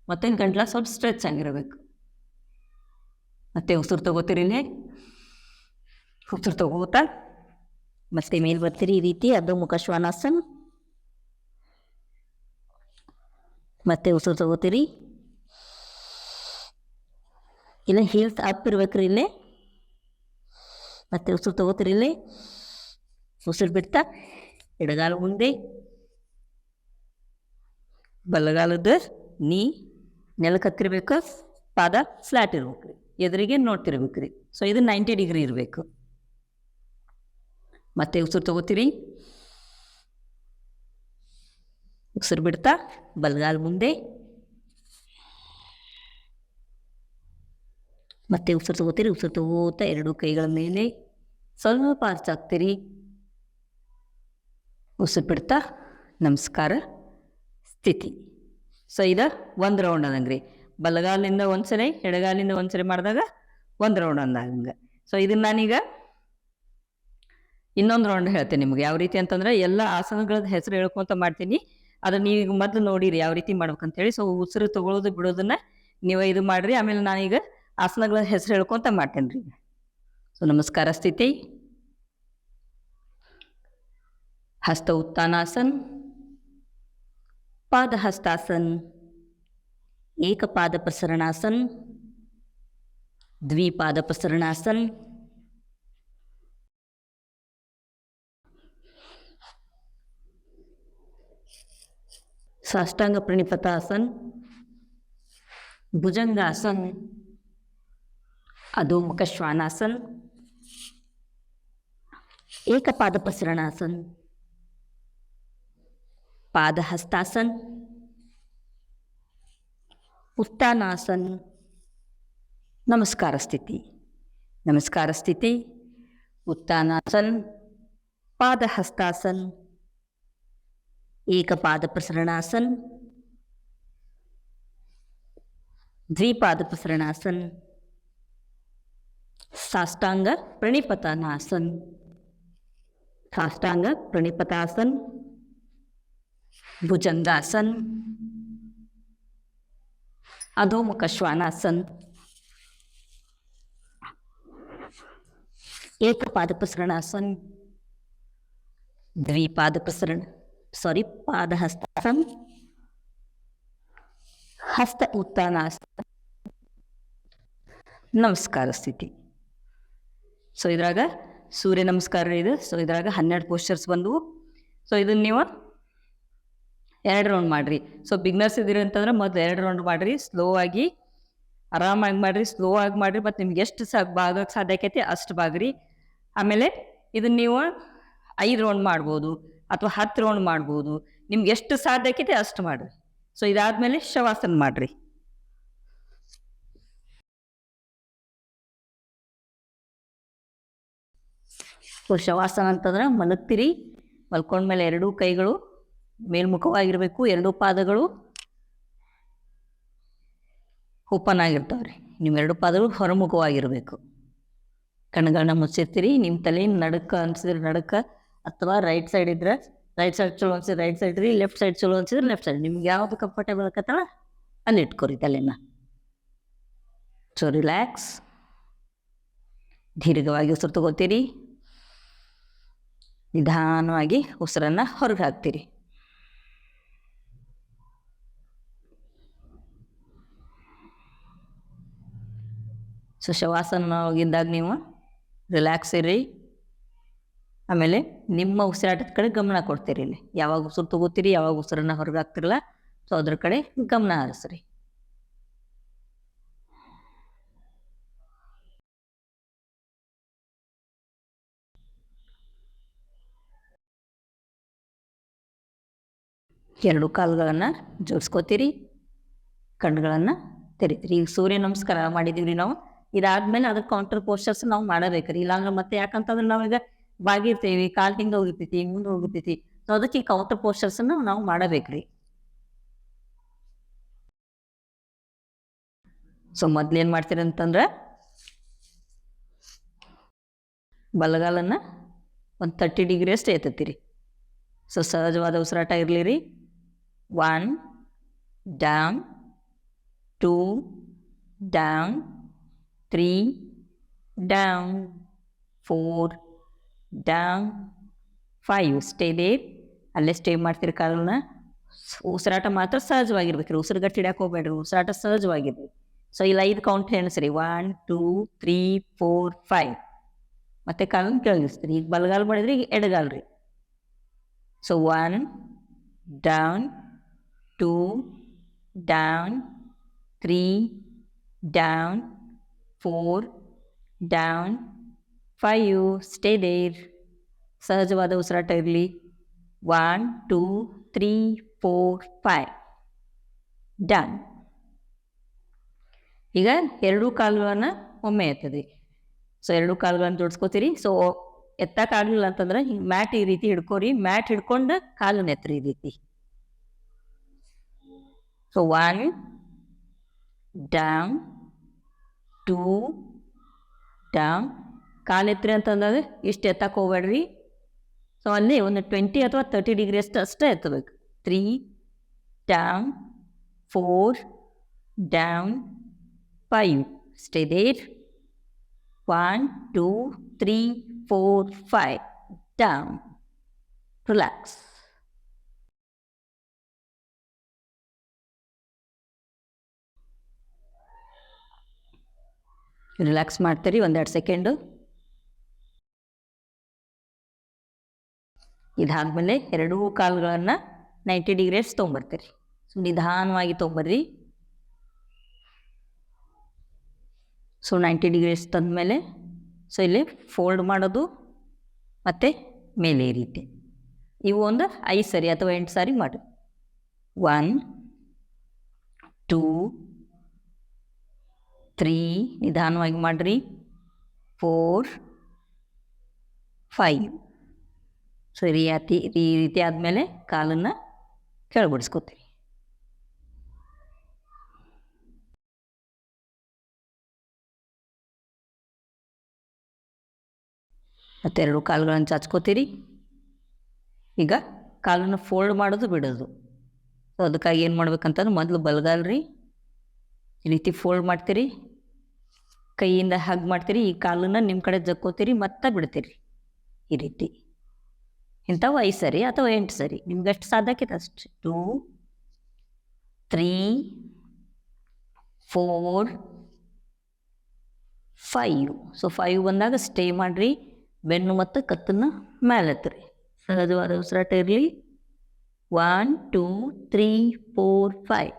ಮತ್ತು ಗಂಟ್ಲ ಸ್ವಲ್ಪ ಸ್ಟ್ರೆಚ್ ಆಗಿರ್ಬೇಕು. ಮತ್ತೆ ಉಸಿರು ತಗೋತೀರಿಲ್ಲೇ. ಉಸಿರು ತಗೋತಾ ಮತ್ತೆ ಮೇಲೆ ಬರ್ತೀರಿ ಈ ರೀತಿ. ಅದು ಮುಖ ಶ್ವಾನಾಸನ. ಮತ್ತೆ ಉಸಿರು ತಗೋತೀರಿ. ಇಲ್ಲ ಹೀಲ್ಸ್ ಅಪ್ ಇರ್ಬೇಕ್ರಿ ಇಲ್ಲೇ. ಮತ್ತೆ ಉಸಿರು ತಗೋತೀರಿ ಇಲ್ಲೇ. ಉಸಿರು ಬಿಡ್ತಾ ಎಡಗಾಲ ಮುಂದೆ, ಬಲಗಾಲದ ನೀ ನೆಲಕ್ಕೆ ಹತ್ತಿರ್ಬೇಕು. ಪಾದ ಫ್ಲ್ಯಾಟ್ ಇರ್ಬೇಕು ರೀ. ಎದುರಿಗೆ ನೋಡ್ತಿರ್ಬೇಕು ರೀ. ಸೊ ಇದು 90 ಡಿಗ್ರಿ ಇರಬೇಕು. ಮತ್ತೆ ಉಸಿರು ತಗೋತೀರಿ. ಉಸಿರು ಬಿಡ್ತಾ ಬಲಗಾಲ ಮುಂದೆ. ಮತ್ತೆ ಉಸಿರು ತಗೋತೀರಿ. ಉಸಿರು ತಗೋತಾ ಎರಡು ಕೈಗಳ ಮೇಲೆ ಸ್ವಲ್ಪ ಹಚ್ಚಾಕ್ತೀರಿ. ಉಸಿರು ಬಿಡ್ತಾ ನಮಸ್ಕಾರ ಸ್ಥಿತಿ. ಸೊ ಇದು ಒಂದು ರೌಂಡ್ ಅದಂಗೆ ರೀ. ಬಲಗಾಲಿಂದ ಒಂದ್ಸರಿ, ಎಡಗಾಲಿಂದ ಒಂದ್ಸರಿ ಮಾಡಿದಾಗ ಒಂದು ರೌಂಡ್ ಅಂದಂಗೆ. ಸೊ ಇದನ್ನು ನಾನೀಗ ಇನ್ನೊಂದು ರೌಂಡ್ ಹೇಳ್ತೇನೆ ನಿಮ್ಗೆ. ಯಾವ ರೀತಿ ಅಂತಂದ್ರೆ ಎಲ್ಲ ಆಸನಗಳದ ಹೆಸರು ಹೇಳ್ಕೊತ ಮಾಡ್ತೀನಿ. ಅದನ್ನು ನೀವೀಗ ಮೊದಲು ನೋಡಿರಿ ಯಾವ ರೀತಿ ಮಾಡ್ಬೇಕಂತೇಳಿ. ಸೊ ಉಸಿರು ತಗೊಳ್ಳೋದು ಬಿಡೋದನ್ನ ನೀವು ಇದು ಮಾಡಿರಿ. ಆಮೇಲೆ ನಾನೀಗ ಆಸನಗಳ ಹೆಸರು ಹೇಳ್ಕೊತ ಮಾಡ್ತೇನೆ ರೀ. ಸೊ ನಮಸ್ಕಾರ ಸ್ಥಿತಿ, ಹಸ್ತ ಉತ್ಥಾನಾಸನ್, ಪಾದ ಹಸ್ತಾಸನ್, ಏಕಪಾದ ಪ್ರಸರಣಾಸನ್, ದ್ವಿಪಾದ ಪ್ರಸರಣಾಸನ್, ಸಾಷ್ಟಾಂಗ ಪ್ರಣಿಪತಾಸನ್, ಭುಜಂಗಾಸನ್, ಅಧೋಮುಖ ಶ್ವಾನಾಸನ್, ಏಕಪಾದ ಪ್ರಸರಣಾಸನ್, ಪಾದ ಹಸ್ತಾಸನ್, ಉತ್ಥಾನಾಸನ್, ನಮಸ್ಕಾರ ಸ್ಥಿತಿ. ನಮಸ್ಕಾರ ಸ್ಥಿತಿ, ಉತ್ಥಾನಾಸನ್, ಪಾದ ಹಸ್ತಾಸನ್, ಏಕಪಾದ ಪ್ರಸರಣಾಸನ್, ದ್ವಿಪಾದ ಪ್ರಸರಣಾಸನ್, ಸಾಷ್ಟಾಂಗ ಪ್ರಣಿಪತಾನಾಸನ್, ಸಾಷ್ಟಾಂಗ ಪ್ರಣಿಪತಾಸನ್, ಭುಜಂಗಾಸನ್, ಅಧೋಮುಖ ಶ್ವಾನಾಸನ್, ಏಕಪಾದ ಪ್ರಸರಣಾಸನ್, ದ್ವಿಪಾದ ಪಾದ ಹಸ್ತಾಸನ್, ಹಸ್ತ ಉತ್ಥಾನಾಸನ್, ನಮಸ್ಕಾರ ಸ್ಥಿತಿ. ಸೊ ಇದ್ರಾಗ ಸೂರ್ಯ ನಮಸ್ಕಾರ ಇದು. ಸೊ ಇದ್ರಾಗ 12 ಪೋಸ್ಚರ್ಸ್ ಬಂದವು. ಸೊ ಇದನ್ನು ನೀವು 2 ರೌಂಡ್ ಮಾಡಿರಿ. ಸೊ ಬಿಗ್ನರ್ಸ್ ಇದ್ದೀರಿ ಅಂತಂದ್ರೆ ಮೊದಲು 2 ರೌಂಡ್ ಮಾಡಿರಿ. ಸ್ಲೋ ಆಗಿ ಆರಾಮಾಗಿ ಮಾಡಿರಿ. ಸ್ಲೋ ಆಗಿ ಮಾಡಿರಿ. ಮತ್ತು ನಿಮ್ಗೆ ಎಷ್ಟು ಭಾಗಕ್ಕೆ ಸಾಧ್ಯ ಆಕೈತಿ ಅಷ್ಟು ಭಾಗ್ರಿ. ಆಮೇಲೆ ಇದನ್ನು ನೀವು 5 ರೌಂಡ್ ಮಾಡ್ಬೋದು ಅಥವಾ 10 ರೌಂಡ್ ಮಾಡ್ಬೋದು. ನಿಮ್ಗೆ ಎಷ್ಟು ಸಾಧ್ಯ ಆಕೈತಿ ಅಷ್ಟು ಮಾಡಿರಿ. ಸೊ ಇದಾದಮೇಲೆ ಶವಾಸನ ಮಾಡಿರಿ. ಸೊ ಶವಾಸನ ಅಂತಂದ್ರೆ ಮಲಗ್ತೀರಿ. ಮಲ್ಕೊಂಡ್ಮೇಲೆ 2 ಕೈಗಳು ಮೇಲ್ಮುಖವಾಗಿರ್ಬೇಕು. 2 ಪಾದಗಳು ಓಪನ್ ಆಗಿರ್ತಾವ್ರಿ. ನಿಮ್ಮ 2 ಪಾದಗಳು ಹೊರಮುಖವಾಗಿರಬೇಕು. ಕಣ್ಗಳನ್ನ ಮುಚ್ಚಿರ್ತೀರಿ. ನಿಮ್ಮ ತಲೆ ನಡಕ ಅನ್ಸಿದ್ರೆ ನಡಕ, ಅಥವಾ ರೈಟ್ ಸೈಡ್ ಇದ್ರೆ ರೈಟ್ ಸೈಡ್ ಚಲೋ ಅನ್ಸಿದ್ರೆ ರೈಟ್ ಸೈಡ್ ರೀ. ಲೆಫ್ಟ್ ಸೈಡ್ ಚಲೋ ಅನ್ಸಿದ್ರೆ ಲೆಫ್ಟ್ ಸೈಡ್. ನಿಮ್ಗೆ ಯಾವುದು ಕಂಫರ್ಟೇಬಲ್ ಆಕತ್ತಲ್ಲ ಅಲ್ಲಿ ಇಟ್ಕೊರಿ ತಲೆನ. So relax. ದೀರ್ಘವಾಗಿ ಉಸಿರು ತಗೋತೀರಿ. ನಿಧಾನವಾಗಿ ಉಸಿರನ್ನು ಹೊರಗೆ ಹಾಕ್ತೀರಿ. ಸೊ ಶವಾಸನ ಹೋಗಿದ್ದಾಗ ನೀವು ರಿಲ್ಯಾಕ್ಸ್ ಇರ್ರಿ. ಆಮೇಲೆ ನಿಮ್ಮ ಉಸಿರಾಟದ ಕಡೆ ಗಮನ ಕೊಡ್ತೀರಿ. ಇಲ್ಲಿ ಯಾವಾಗ ಉಸಿರು ತಗೋತೀರಿ, ಯಾವಾಗ ಉಸಿರನ್ನ ಹೊರಗೆ ಹಾಕ್ತಿರಲ್ಲ, ಸೊ ಅದ್ರ ಕಡೆ ಗಮನ ಹರಿಸ್ರಿ. ಎರಡು ಕಾಲುಗಳನ್ನು ಜೋಡಿಸ್ಕೋತೀರಿ, ಕಣ್ಣುಗಳನ್ನು ತೆರಿತೀರಿ. ಈಗ ಸೂರ್ಯ ನಮಸ್ಕಾರ ಮಾಡಿದೀವಿ ನಾವು. ಇದಾದ್ಮೇಲೆ ಅದ್ರ ಕೌಂಟರ್ ಪೋಸ್ಟರ್ಸ್ ನಾವು ಮಾಡಬೇಕ್ರಿ. ಇಲ್ಲಾಂದ್ರೆ ಮತ್ತೆ ಯಾಕಂತಂದ್ರೆ ನಾವೀಗ ಬಾಗಿರ್ತೀವಿ, ಕಾಲು ಹಿಂಗೆ ಹೋಗಿರ್ತೈತಿ, ಮುಂದೆ ಹೋಗಿರ್ತೈತಿ. ಸೊ ಅದಕ್ಕೆ ಈ ಕೌಂಟರ್ ಪೋಸ್ಟರ್ಸನ್ನು ನಾವು ಮಾಡಬೇಕ್ರಿ. ಸೊ ಮೊದ್ಲೇನು ಮಾಡ್ತೀರಿ ಅಂತಂದ್ರೆ ಬಲಗಾಲನ್ನು ಒಂದು 30 ಡಿಗ್ರಿ ಅಷ್ಟು ಎತ್ತತ್ತೀರಿ. ಸೊ ಸಹಜವಾದ ಉಸಿರಾಟ ಇರಲಿ ರೀ. 1 down, 2 down, 3 down, 4 down, 5 stay there. ಅಲ್ಲೇ ಸ್ಟೇ ಮಾಡ್ತೀರಿ. ಕಾಲನ್ನ ಉಸಿರಾಟ ಮಾತ್ರ ಸಹಜವಾಗಿರ್ಬೇಕ್ರಿ. ಉಸಿರು ಗಟ್ಟಿ ಹಿಡ್ಯಾಕೆ ಹೋಗ್ಬೇಡ್ರಿ, ಉಸಿರಾಟ ಸಹಜವಾಗಿರ್ರಿ. ಸೊ ಇಲ್ಲಿ 5 ಕೌಂಟ್ ಎಣಿಸ್ರಿ. 1 2 3 4 5. ಮತ್ತೆ ಕಾಲನ್ನು ಕೆಳಗಿಸ್ತೀರಿ. ಈಗ ಬಲಗಾಲ್ ಮಾಡಿದ್ರಿ, ಈಗ ಎಡಗಾಲ್ ರೀ. So 1 down, 2 down, 3 down, 4 down, 5 stay there. ಸಹಜವಾದ ಉಸಿರಾಟ ಇರಲಿ. 1 2 3 4 5 ಡನ್. ಈಗ ಎರಡೂ ಕಾಲುಗಳನ್ನು ಒಮ್ಮೆ ಎತ್ತದೆ. ಸೊ ಎರಡೂ ಕಾಲುಗಳನ್ನು ಜೋಡಿಸ್ಕೋತೀರಿ. ಸೊ ಎತ್ತಕ್ಕಾಗಲಿಲ್ಲ ಅಂತಂದ್ರೆ ಹಿಂಗೆ ಮ್ಯಾಟ್ ಈ ರೀತಿ ಹಿಡ್ಕೋರಿ. ಮ್ಯಾಟ್ ಹಿಡ್ಕೊಂಡು ಕಾಲನ್ನ ಎತ್ತರಿ ಈ ರೀತಿ. So 1 down, 2 down. ಕಾಲು ಎತ್ತರಿ ಅಂತಂದ್ರೆ ಇಷ್ಟು ಎತ್ತಕ್ಕೆ ಹೋಗ್ಬೇಡ್ರಿ. ಸೊ ಅಲ್ಲಿ ಒಂದು 20 ಅಥವಾ 30 ಡಿಗ್ರಿ ಅಷ್ಟೇ ಎತ್ತಬೇಕು. 3 down, 4 down, 5 stay there. 1 2 3 4 5 down. Relax. Relax ಮಾಡ್ತೀರಿ 1-2 ಸೆಕೆಂಡು. ಇದಾದ್ಮೇಲೆ ಎರಡೂ ಕಾಲುಗಳನ್ನು 90 ಡಿಗ್ರಿ ತೊಗೊಂಬರ್ತೀರಿ. ಸೊ ನಿಧಾನವಾಗಿ ತೊಗೊಂಬರ್ರಿ. ಸೊ 90 ಡಿಗ್ರಿ ತಂದಮೇಲೆ ಸೊ ಇಲ್ಲಿ ಫೋಲ್ಡ್ ಮಾಡೋದು ಮತ್ತು ಮೇಲೆ ಈ ರೀತಿ. ಇವು ಒಂದು 5 ಸರಿ ಅಥವಾ 8 ಸಾರಿ ಮಾಡಿ. 1 2 3 ನಿಧಾನವಾಗಿ ಮಾಡಿರಿ. 4 5. ಸೊ ಈ ರೀತಿ ಆದಮೇಲೆ ಕಾಲನ್ನು ಕೆಳಬಿಡಿಸ್ಕೋತೀರಿ. ಮತ್ತೆರಡು ಕಾಲುಗಳನ್ನು ಚಾಚ್ಕೋತೀರಿ. ಈಗ ಕಾಲನ್ನು ಫೋಲ್ಡ್ ಮಾಡೋದು ಬಿಡೋದು. ಸೊ ಅದಕ್ಕಾಗಿ ಏನು ಮಾಡ್ಬೇಕಂತಂದ್ರೆ ಮೊದಲು ಬಲಗಾಲ್ ರೀ ಈ ರೀತಿ ಫೋಲ್ಡ್ ಮಾಡ್ತೀರಿ, ಕೈಯಿಂದ ಹಗ್ ಮಾಡ್ತೀರಿ. ಈ ಕಾಲನ್ನು ನಿಮ್ಮ ಕಡೆ ಜಕ್ಕೋತೀರಿ, ಮತ್ತೆ ಬಿಡ್ತೀರಿ ಈ ರೀತಿ. ಇಂಥವು 5 ಸರಿ ಅಥವಾ 8 ಸರಿ ನಿಮ್ಗೆ ಎಷ್ಟು ಸಾಧ್ಯಕ್ಕೆ ಅಷ್ಟು. 2 3 4 5. ಸೊ 5 ಬಂದಾಗ ಸ್ಟೇ ಮಾಡಿರಿ. ಬೆನ್ನು ಮತ್ತು ಕತ್ತನ್ನು ಮೇಲೆ ಹತ್ತಿರಿ. ಸಹಜವಾದ ಉಸಿರಾಟ ಇರಲಿ. 1 2 3 4 5.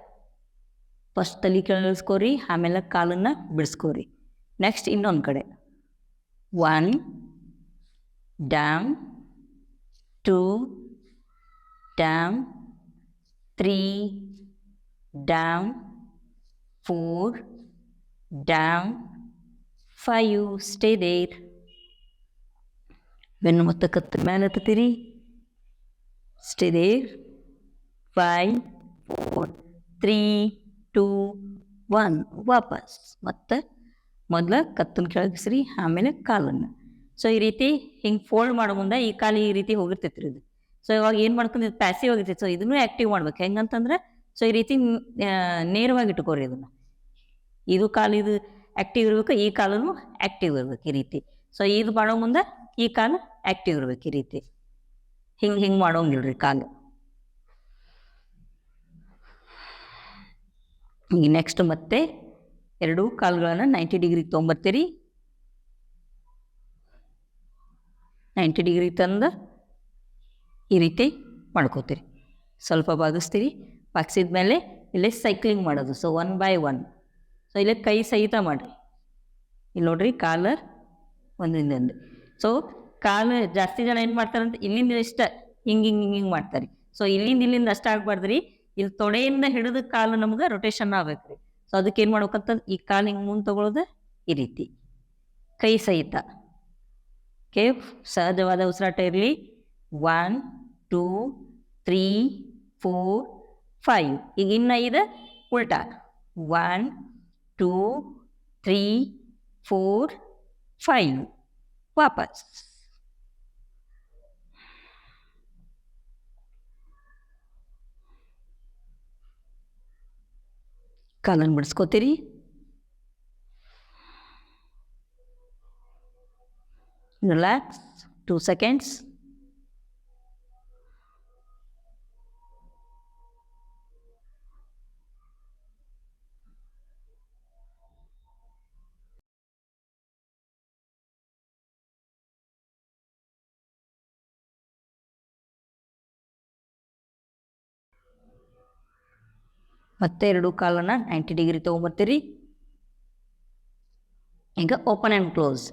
ಫಸ್ಟ್ ತಲೆ ಕೆಳಗಿಸ್ಕೋರಿ, ಆಮೇಲೆ ಕಾಲನ್ನು ಬಿಡಿಸ್ಕೋರಿ. ನೆಕ್ಸ್ಟ್ ಇನ್ನೊಂದು ಕಡೆ. 1 down, 2 down, 3 down, 4 down, 5 stay there. ಬೆನ್ನು ಮತ್ತು ಕತ್ತು ಮೇಲೆ ಹತ್ತೀರಿ. Stay there. 5 4 3 2 1 ವಾಪಸ್. ಮತ್ತು ಮೊದಲು ಕತ್ತನ್ನು ಕೆಳಗಿಸ್ರಿ, ಆಮೇಲೆ ಕಾಲನ್ನು. ಸೊ ಈ ರೀತಿ ಹಿಂಗೆ ಫೋಲ್ಡ್ ಮಾಡೋ ಮುಂದೆ ಈ ಕಾಲು ಈ ರೀತಿ ಹೋಗಿರ್ತೈತ್ರಿ ಇದು. ಸೊ ಇವಾಗ ಏನು ಮಾಡ್ಕೊಂಡು ಪ್ಯಾಸಿವ್ ಆಗಿರ್ತೈತೆ. ಸೊ ಇದನ್ನು ಆ್ಯಕ್ಟಿವ್ ಮಾಡ್ಬೇಕು. ಹೆಂಗಂತಂದ್ರೆ ಸೊ ಈ ರೀತಿ ನೇರವಾಗಿ ಇಟ್ಕೋರಿ ಇದನ್ನು. ಇದು ಕಾಲು ಇದು ಆ್ಯಕ್ಟಿವ್ ಇರಬೇಕು, ಈ ಕಾಲೂ ಆ್ಯಕ್ಟಿವ್ ಇರ್ಬೇಕು ಈ ರೀತಿ. ಸೊ ಇದು ಮಾಡೋ ಮುಂದೆ ಈ ಕಾಲು ಆ್ಯಕ್ಟಿವ್ ಇರ್ಬೇಕು ಈ ರೀತಿ. ಹಿಂಗೆ ಮಾಡೋಂಗಿಲ್ರಿ ಕಾಲು. ಈಗ ನೆಕ್ಸ್ಟ್ ಮತ್ತೆ ಎರಡೂ ಕಾಲುಗಳನ್ನು 90 ಡಿಗ್ರಿಗೆ ತೊಗೊಂಬರ್ತೀರಿ. 90 ಡಿಗ್ರಿ ತಂದು ಈ ರೀತಿ ಮಾಡ್ಕೋತೀರಿ. ಸ್ವಲ್ಪ ಬಾಗಿಸ್ತೀರಿ. ಬಾಗಿಸಿದ ಮೇಲೆ ಇಲ್ಲೇ ಸೈಕ್ಲಿಂಗ್ ಮಾಡೋದು. So 1 by 1. ಸೊ ಇಲ್ಲೇ ಕೈ ಸಹಿತ ಮಾಡಿರಿ. ಇಲ್ಲಿ ನೋಡ್ರಿ ಕಾಲು ಒಂದಿಂದೊಂದು. ಸೊ ಕಾಲು ಜಾಸ್ತಿ ಜನ ಏನು ಮಾಡ್ತಾರಂತ ಇಲ್ಲಿಂದ ಇಷ್ಟ ಹಿಂಗೆ ಮಾಡ್ತಾರೆ. ಸೊ ಇಲ್ಲಿಂದ ಅಷ್ಟ ಆಗ್ಬಾರ್ದ್ರಿ. ಇಲ್ಲಿ ತೊಡೆಯಿಂದ ಹಿಡಿದು ಕಾಲು ನಮ್ಗೆ ರೊಟೇಷನ್ ಆಗ್ಬೇಕು ರೀ. ಸೊ ಅದಕ್ಕೆ ಏನು ಮಾಡ್ಬೇಕಂತ ಈ ಕಾಲು ಹಿಂಗೆ ಮುಂದೆ ತೊಗೊಳೋದು ಈ ರೀತಿ ಕೈ ಸಹಿತ. ಓಕೆ, ಸಹಜವಾದ ಉಸಿರಾಟ ಇರಲಿ. 1 2 3 4 5. ಈಗ ಇನ್ನು 5 ಉಲ್ಟಾ. 1 2 3 4 5. ವಾಪಸ್. ಕಾಲನ್ನು ಬಿಡಿಸ್ಕೋತೀರಿ. Relax 2 seconds. ಮತ್ತೆ 2 ಕಾಲನ್ನು 90 ಡಿಗ್ರಿ ತೊಗೊಂಬರ್ತೀರಿ. ಈಗ ಓಪನ್ ಆ್ಯಂಡ್ ಕ್ಲೋಸ್.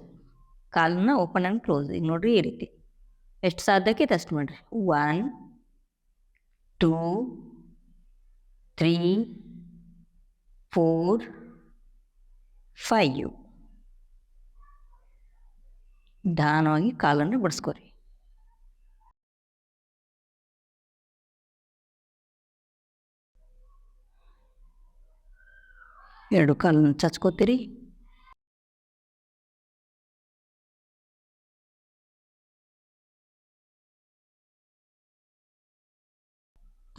ಕಾಲನ್ನ ಓಪನ್ ಆ್ಯಂಡ್ ಕ್ಲೋಸ್. ಈಗ ನೋಡ್ರಿ ಈ ರೀತಿ ಎಷ್ಟು ಸಾಧ್ಯಕ್ಕೆ ಅಷ್ಟು ಮಾಡಿರಿ. 1 2 3 4 5. ನಿಧಾನವಾಗಿ ಕಾಲನ್ನು ಬಿಡಿಸ್ಕೊರಿ. ಎರಡು ಕಾಲನ್ನು ಚಚ್ಕೋತೀರಿ.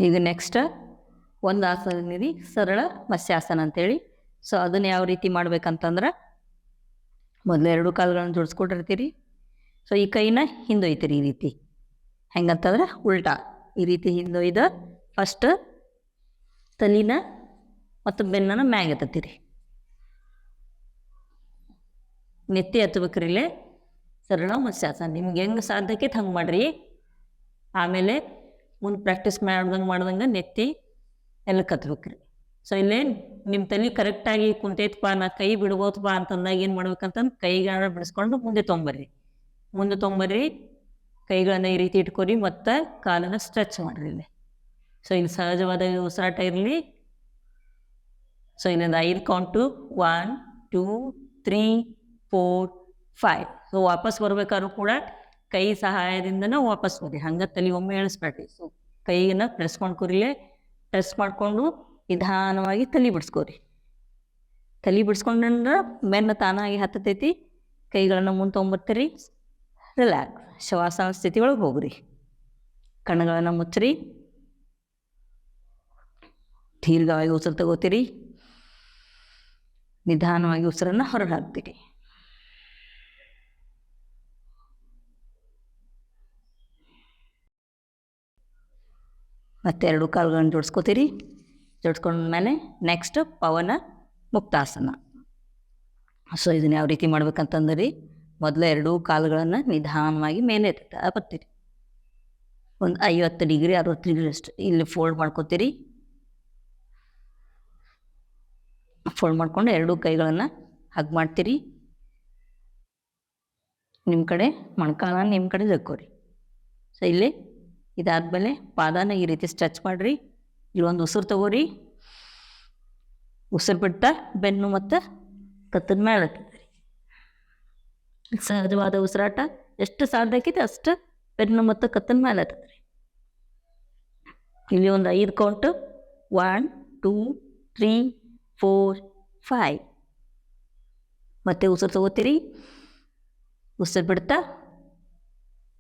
ಈಗ ನೆಕ್ಸ್ಟ್ ಒಂದು ಆಸನ ಇದೆ, ಸರಳ ಮತ್ಸ್ಯಾಸನ ಅಂತೇಳಿ. ಸೊ ಅದನ್ನು ಯಾವ ರೀತಿ ಮಾಡ್ಬೇಕಂತಂದ್ರೆ ಮೊದಲು 2 ಕಾಲುಗಳನ್ನು ಜೋಡಿಸ್ಕೊಂಡಿರ್ತೀರಿ. ಸೊ ಈ ಕೈನ ಹಿಂದೊಯ್ತೀರಿ ಈ ರೀತಿ. ಹೆಂಗಂತಂದ್ರೆ ಉಲ್ಟಾ ಈ ರೀತಿ ಹಿಂದೊಯ್ದು ಫಸ್ಟ್ ತಲಿನ ಮತ್ತು ಬೆನ್ನನ್ನು ಮ್ಯಾಗ ಎತ್ತತ್ತೀರಿ. ನೆತ್ತಿ ಹತ್ಬೇಕ್ರಿ. ಇಲ್ಲೇ ಸರಳ ಮತ್ಸ್ಯಾಸನ ನಿಮ್ಗೆ ಹೆಂಗೆ ಸಾಧ್ಯಕ್ಕೆ ಹಂಗೆ ಮಾಡಿರಿ. ಆಮೇಲೆ ಮುಂದೆ ಪ್ರಾಕ್ಟೀಸ್ ಮಾಡ್ದಂಗೆ ನೆತ್ತಿ ಎಲ್ಲ ಕತ್ಬೇಕ್ರಿ. ಸೊ ಇಲ್ಲೇ ನಿಮ್ಮ ತಲೆ ಕರೆಕ್ಟಾಗಿ ಕುಂತೈತಪ್ಪ, ನಾ ಕೈ ಬಿಡ್ಬೋದಪ್ಪ ಅಂತಂದಾಗ ಏನು ಮಾಡ್ಬೇಕಂತಂದು ಕೈಗಳನ್ನ ಬಿಡಿಸ್ಕೊಂಡು ಮುಂದೆ ತೊಗೊಂಬರ್ರಿ. ಕೈಗಳನ್ನ ಈ ರೀತಿ ಇಟ್ಕೊರಿ ಮತ್ತು ಕಾಲನ್ನು ಸ್ಟ್ರೆಚ್ ಮಾಡಿರಿ ಇಲ್ಲಿ. ಸೊ ಇಲ್ಲಿ ಸಹಜವಾದ ಉಸಿರಾಟ ಇರಲಿ. ಸೊ ಇನ್ನೊಂದು 5 ಕೌಂಟು. 1 2 3 4 5. ಸೊ ವಾಪಸ್ ಬರ್ಬೇಕಾದ್ರೂ ಕೂಡ ಕೈ ಸಹಾಯದಿಂದನೇ ವಾಪಸ್ ಬರ್ರಿ. ಹಂಗೆ ತಲೆ ಒಮ್ಮೆ ಎಳಿಸ್ಬೇಡ್ರಿ. ಸೊ ಕೈಯನ್ನು ಪ್ರೆಸ್ ಮಾಡ್ಕೊರಿಲೆ. ಪ್ರೆಸ್ ಮಾಡಿಕೊಂಡು ನಿಧಾನವಾಗಿ ತಲೆ ಬಿಡಿಸ್ಕೋರಿ. ತಲೆ ಬಿಡಿಸ್ಕೊಂಡ್ರೆ ಬೆನ್ನು ತಾನಾಗಿ ಹತ್ತತೈತಿ. ಕೈಗಳನ್ನು ಮುಂದೆ ತೊಗೊಂಬರ್ತೀರಿ. ರಿಲ್ಯಾಕ್ಸ್ ಶವಾಸನ ಸ್ಥಿತಿ ಒಳಗೆ ಹೋಗ್ರಿ. ಕಣ್ಣುಗಳನ್ನು ಮುಚ್ಚ್ರಿ. ದೀರ್ಘವಾಗಿ ಉಸಿರು ತಗೋತೀರಿ. ನಿಧಾನವಾಗಿ ಉಸಿರನ್ನು ಹೊರಗೆ ಹಾಕ್ತೀರಿ. ಮತ್ತೆ 2 ಕಾಲುಗಳನ್ನು ಜೋಡಿಸ್ಕೋತೀರಿ. ಜೋಡಿಸ್ಕೊಂಡ್ಮೇಲೆ ನೆಕ್ಸ್ಟ್ ಪವನ ಮುಕ್ತಾಸನ. ಸೊ ಇದನ್ನು ಯಾವ ರೀತಿ ಮಾಡ್ಬೇಕಂತಂದ್ರಿ, ಮೊದಲು 2 ಕಾಲುಗಳನ್ನು ನಿಧಾನವಾಗಿ ಮೇಲೆ ಬರ್ತೀರಿ. ಒಂದು 50 ಡಿಗ್ರಿ 60 ಡಿಗ್ರಿ ಅಷ್ಟು ಇಲ್ಲಿ ಫೋಲ್ಡ್ ಮಾಡ್ಕೋತೀರಿ. ಫೋಲ್ಡ್ ಮಾಡ್ಕೊಂಡು 2 ಕೈಗಳನ್ನು ಹಗ್ ಮಾಡ್ತೀರಿ. ನಿಮ್ಮ ಕಡೆ ಮೊಣಕಾಲ ನಿಮ್ಮ ಕಡೆ ಜಕ್ಕೋರಿ. ಸೊ ಇಲ್ಲಿ ಇದಾದಮೇಲೆ ಪಾದನ ಈ ರೀತಿ ಸ್ಟ್ರೆಚ್ ಮಾಡಿರಿ. ಇಲ್ಲೊಂದು ಉಸಿರು ತಗೋರಿ. ಉಸಿರು ಬಿಡ್ತಾ ಬೆನ್ನು ಮತ್ತು ಕತ್ತದ ಮೇಲೆ ಹತ್ತಿದ್ರಿ. ಸಹಜವಾದ ಉಸಿರಾಟ ಎಷ್ಟು ಸಾಧ್ಯಕ್ಕೈತೆ ಅಷ್ಟು ಬೆನ್ನು ಮತ್ತು ಕತ್ತದ ಮೇಲೆ ಹತ್ತಿದ್ರಿ. ಇಲ್ಲಿ ಒಂದು 5 ಕೌಂಟು. 1 2 3 4 5. ಮತ್ತೆ ಉಸಿರು ತಗೋತೀರಿ. ಉಸಿರು ಬಿಡ್ತಾ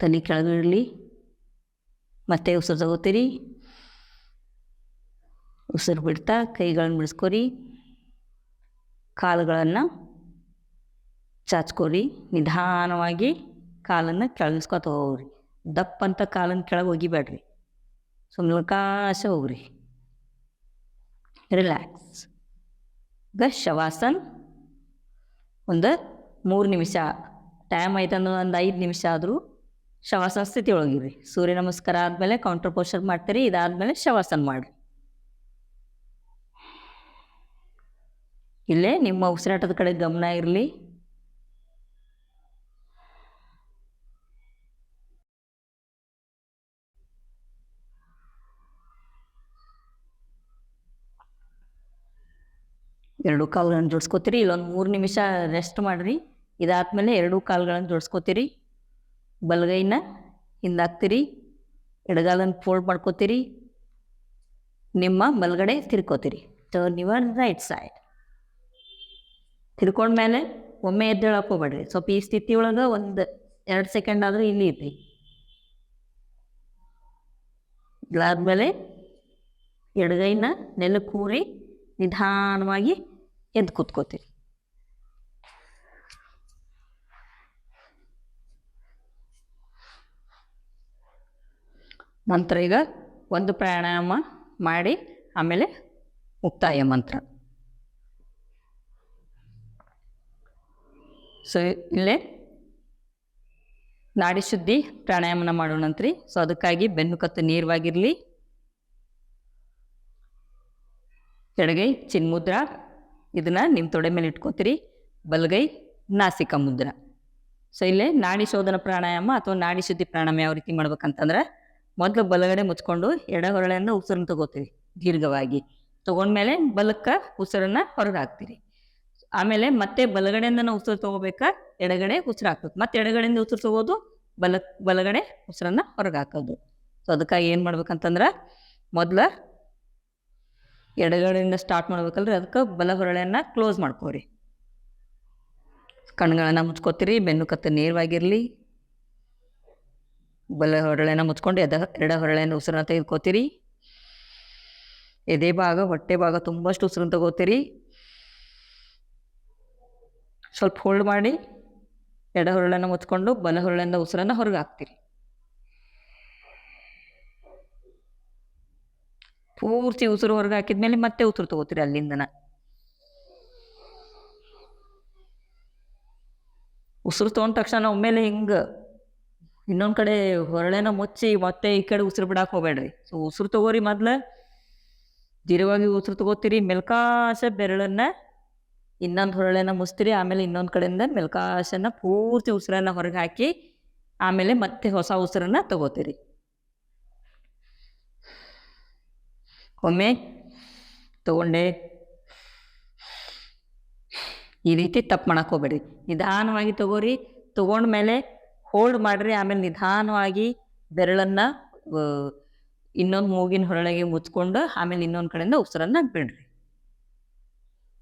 ತಲೆ ಕೆಳಗಿರಲಿ. ಮತ್ತೆ ಉಸಿರು ತಗೋತೀರಿ. ಉಸಿರು ಬಿಡ್ತಾ ಕೈಗಳನ್ನು ಬಿಡಿಸ್ಕೊರಿ. ಕಾಲುಗಳನ್ನು ಚಾಚ್ಕೊರಿ. ನಿಧಾನವಾಗಿ ಕಾಲನ್ನು ಕೆಳಗಿಸ್ಕೊತ ಹೋಗ್ರಿ. ದಪ್ಪಂತ ಕಾಲನ್ನು ಕೆಳಗೆ ಒಗಿಬೇಡ್ರಿ. ಸುಮ್ಲಕಾಶ ಹೋಗ್ರಿ. ರಿಲ್ಯಾಕ್ಸ್. ಈಗ ಶವಾಸನ್ ಒಂದು 3 ನಿಮಿಷ ಟೈಮ್ ಆಯ್ತಂದ್ರೆ ಒಂದು 5 ನಿಮಿಷ ಆದರೂ ಶವಾಸನ ಸ್ಥಿತಿ ಒಳಗಿರಿ. ಸೂರ್ಯ ನಮಸ್ಕಾರ ಆದಮೇಲೆ ಕೌಂಟರ್ ಪೋಸ್ಚರ್ ಮಾಡ್ತೀರಿ. ಇದಾದಮೇಲೆ ಶವಾಸನ ಮಾಡಿರಿ. ಇಲ್ಲೇ ನಿಮ್ಮ ಉಸಿರಾಟದ ಕಡೆ ಗಮನ ಇರಲಿ. ಎರಡು ಕಾಲುಗಳನ್ನು ಜೋಡಿಸ್ಕೋತೀರಿ. ಇಲ್ಲೊಂದು 3 ನಿಮಿಷ ರೆಸ್ಟ್ ಮಾಡಿರಿ. ಇದಾದಮೇಲೆ 2 ಕಾಲುಗಳನ್ನು ಜೋಡಿಸ್ಕೋತೀರಿ. ಬಲಗೈನ ಹಿಂದಾಕ್ತೀರಿ. ಎಡಗಾಲನ್ನು ಫೋಲ್ಡ್ ಮಾಡ್ಕೋತೀರಿ. ನಿಮ್ಮ ಬಲಗಡೆ ತಿರ್ಕೋತೀರಿ. Turn your right side. ತಿರ್ಕೊಂಡ್ಮೇಲೆ ಒಮ್ಮೆ ಎದ್ದೇಳಕ್ಕೆ ಹೋಗ್ಬೇಡ್ರಿ. ಸ್ವಲ್ಪ ಈ ಸ್ಥಿತಿ ಒಳಗೆ 1-2 ಸೆಕೆಂಡ್ ಆದರೂ ಇಲ್ಲಿ ಇರ್ರಿ. ಇದಾದ್ಮೇಲೆ ಎಡಗೈನ ನೆಲಕ್ಕೆ ಕೂರಿ ನಿಧಾನವಾಗಿ ಎದ್ದು ಕೂತ್ಕೋತೀರಿ. ನಂತರ ಈಗ ಒಂದು ಪ್ರಾಣಾಯಾಮ ಮಾಡಿ ಆಮೇಲೆ ಮುಕ್ತಾಯ ಮಂತ್ರ. ಸೊ ಇಲ್ಲೇ ನಾಡಿ ಶುದ್ಧಿ ಪ್ರಾಣಾಯಾಮನ ಮಾಡೋಣಂತ್ರಿ. ಸೊ ಅದಕ್ಕಾಗಿ ಬೆನ್ನು ಕತ್ತು ನೇರವಾಗಿರಲಿ. ಎಡಗೈ ಚಿನ್ಮುದ್ರ, ಇದನ್ನು ನಿಮ್ಮ ತೊಡೆ ಮೇಲೆ ಇಟ್ಕೋತೀರಿ. ಬಲಗೈ ನಾಸಿಕ ಮುದ್ರ. ಸೊ ಇಲ್ಲೇ ನಾಡಿ ಶೋಧನ ಪ್ರಾಣಾಯಾಮ ಅಥವಾ ನಾಡಿ ಶುದ್ಧಿ ಪ್ರಾಣಾಯಾಮ ಯಾವ ರೀತಿ ಮಾಡ್ಬೇಕಂತಂದ್ರೆ, ಮೊದಲು ಬಲಗಡೆ ಮುಚ್ಕೊಂಡು ಎಡ ಹೊರಳೆಯಿಂದ ಉಸಿರನ್ನು ತಗೋತೀವಿ ದೀರ್ಘವಾಗಿ. ತೊಗೊಂಡ್ಮೇಲೆ ಬಲಕ್ಕೆ ಉಸಿರನ್ನು ಹೊರಗೆ ಹಾಕ್ತೀರಿ. ಆಮೇಲೆ ಮತ್ತೆ ಬಲಗಡೆಯಿಂದ ಉಸಿರು ತೊಗೋಬೇಕಾ, ಎಡಗಡೆ ಉಸಿರು ಹಾಕೋದು, ಮತ್ತೆ ಎಡಗಡೆಯಿಂದ ಉಸಿರು ತೊಗೋದು, ಬಲಗಡೆ ಉಸಿರನ್ನು ಹೊರಗೆ ಹಾಕೋದು. ಸೊ ಅದಕ್ಕಾಗಿ ಏನು ಮಾಡ್ಬೇಕಂತಂದ್ರೆ, ಮೊದಲು ಎಡಗಡೆಯಿಂದ ಸ್ಟಾರ್ಟ್ ಮಾಡ್ಬೇಕಲ್ರಿ, ಅದಕ್ಕೆ ಬಲ ಹೊರಳೆಯನ್ನು ಕ್ಲೋಸ್ ಮಾಡ್ಕೋರಿ. ಕಣ್ಗಳನ್ನು ಮುಚ್ಕೋತೀರಿ. ಬೆನ್ನು ಕತ್ತು ನೇರವಾಗಿರಲಿ. ಬಲ ಹೊರಳೆಯನ್ನು ಮುಚ್ಕೊಂಡು ಎಡ ಹೊರಳೆಯನ್ನು ಉಸಿರನ್ನ ತೆಗೆದುಕೋತೀರಿ. ಎದೆ ಭಾಗ, ಹೊಟ್ಟೆ ಭಾಗ ತುಂಬಷ್ಟು ಉಸಿರನ್ನು ತಗೋತೀರಿ. ಸ್ವಲ್ಪ ಹೋಲ್ಡ್ ಮಾಡಿ ಎಡ ಹೊರಳನ್ನು ಮುಚ್ಕೊಂಡು ಬಲ ಹೊರಳಿಂದ ಉಸಿರನ್ನು ಹೊರಗೆ ಹಾಕ್ತೀರಿ. ಪೂರ್ತಿ ಉಸಿರು ಹೊರಗೆ ಹಾಕಿದ್ಮೇಲೆ ಮತ್ತೆ ಉಸಿರು ತಗೋತೀರಿ ಅಲ್ಲಿಂದನ. ಉಸಿರು ತೊಗೊಂಡ ತಕ್ಷಣ ಒಮ್ಮೆಲೆ ಹಿಂಗೆ ಇನ್ನೊಂದು ಕಡೆ ಹೊರಳೆನ ಮುಚ್ಚಿ ಮತ್ತೆ ಈ ಕಡೆ ಉಸಿರು ಬಿಡಕ್ಕೆ ಹೋಗ್ಬೇಡ್ರಿ. ಸೊ ಉಸಿರು ತಗೋರಿ. ಮೊದಲು ದೀರ್ಘವಾಗಿ ಉಸಿರು ತಗೋತೀರಿ. ಮೆಲ್ಕಾಶ ಬೆರಳನ್ನು ಇನ್ನೊಂದು ಹೊರಳೆನ ಮುಚ್ತೀರಿ. ಆಮೇಲೆ ಇನ್ನೊಂದು ಕಡೆಯಿಂದ ಮೆಲ್ಕಾಶನ ಪೂರ್ತಿ ಉಸಿರನ್ನು ಹೊರಗೆ ಹಾಕಿ ಆಮೇಲೆ ಮತ್ತೆ ಹೊಸ ಉಸಿರನ್ನು ತಗೋತೀರಿ. ಒಮ್ಮೆ ತಗೊಂಡೆ ಈ ರೀತಿ ತಪ್ಪು ಮಾಡಕ್ಕೆ ಹೋಗ್ಬೇಡ್ರಿ. ನಿಧಾನವಾಗಿ ತಗೋರಿ. ತಗೊಂಡ್ಮೇಲೆ ಹೋಲ್ಡ್ ಮಾಡಿರಿ. ಆಮೇಲೆ ನಿಧಾನವಾಗಿ ಬೆರಳನ್ನು ಇನ್ನೊಂದು ಮೂಗಿನ ಹೊರಳಿಗೆ ಮುಚ್ಕೊಂಡು ಆಮೇಲೆ ಇನ್ನೊಂದು ಕಡೆಯಿಂದ ಉಸಿರನ್ನು ಬಿಡ್ರಿ.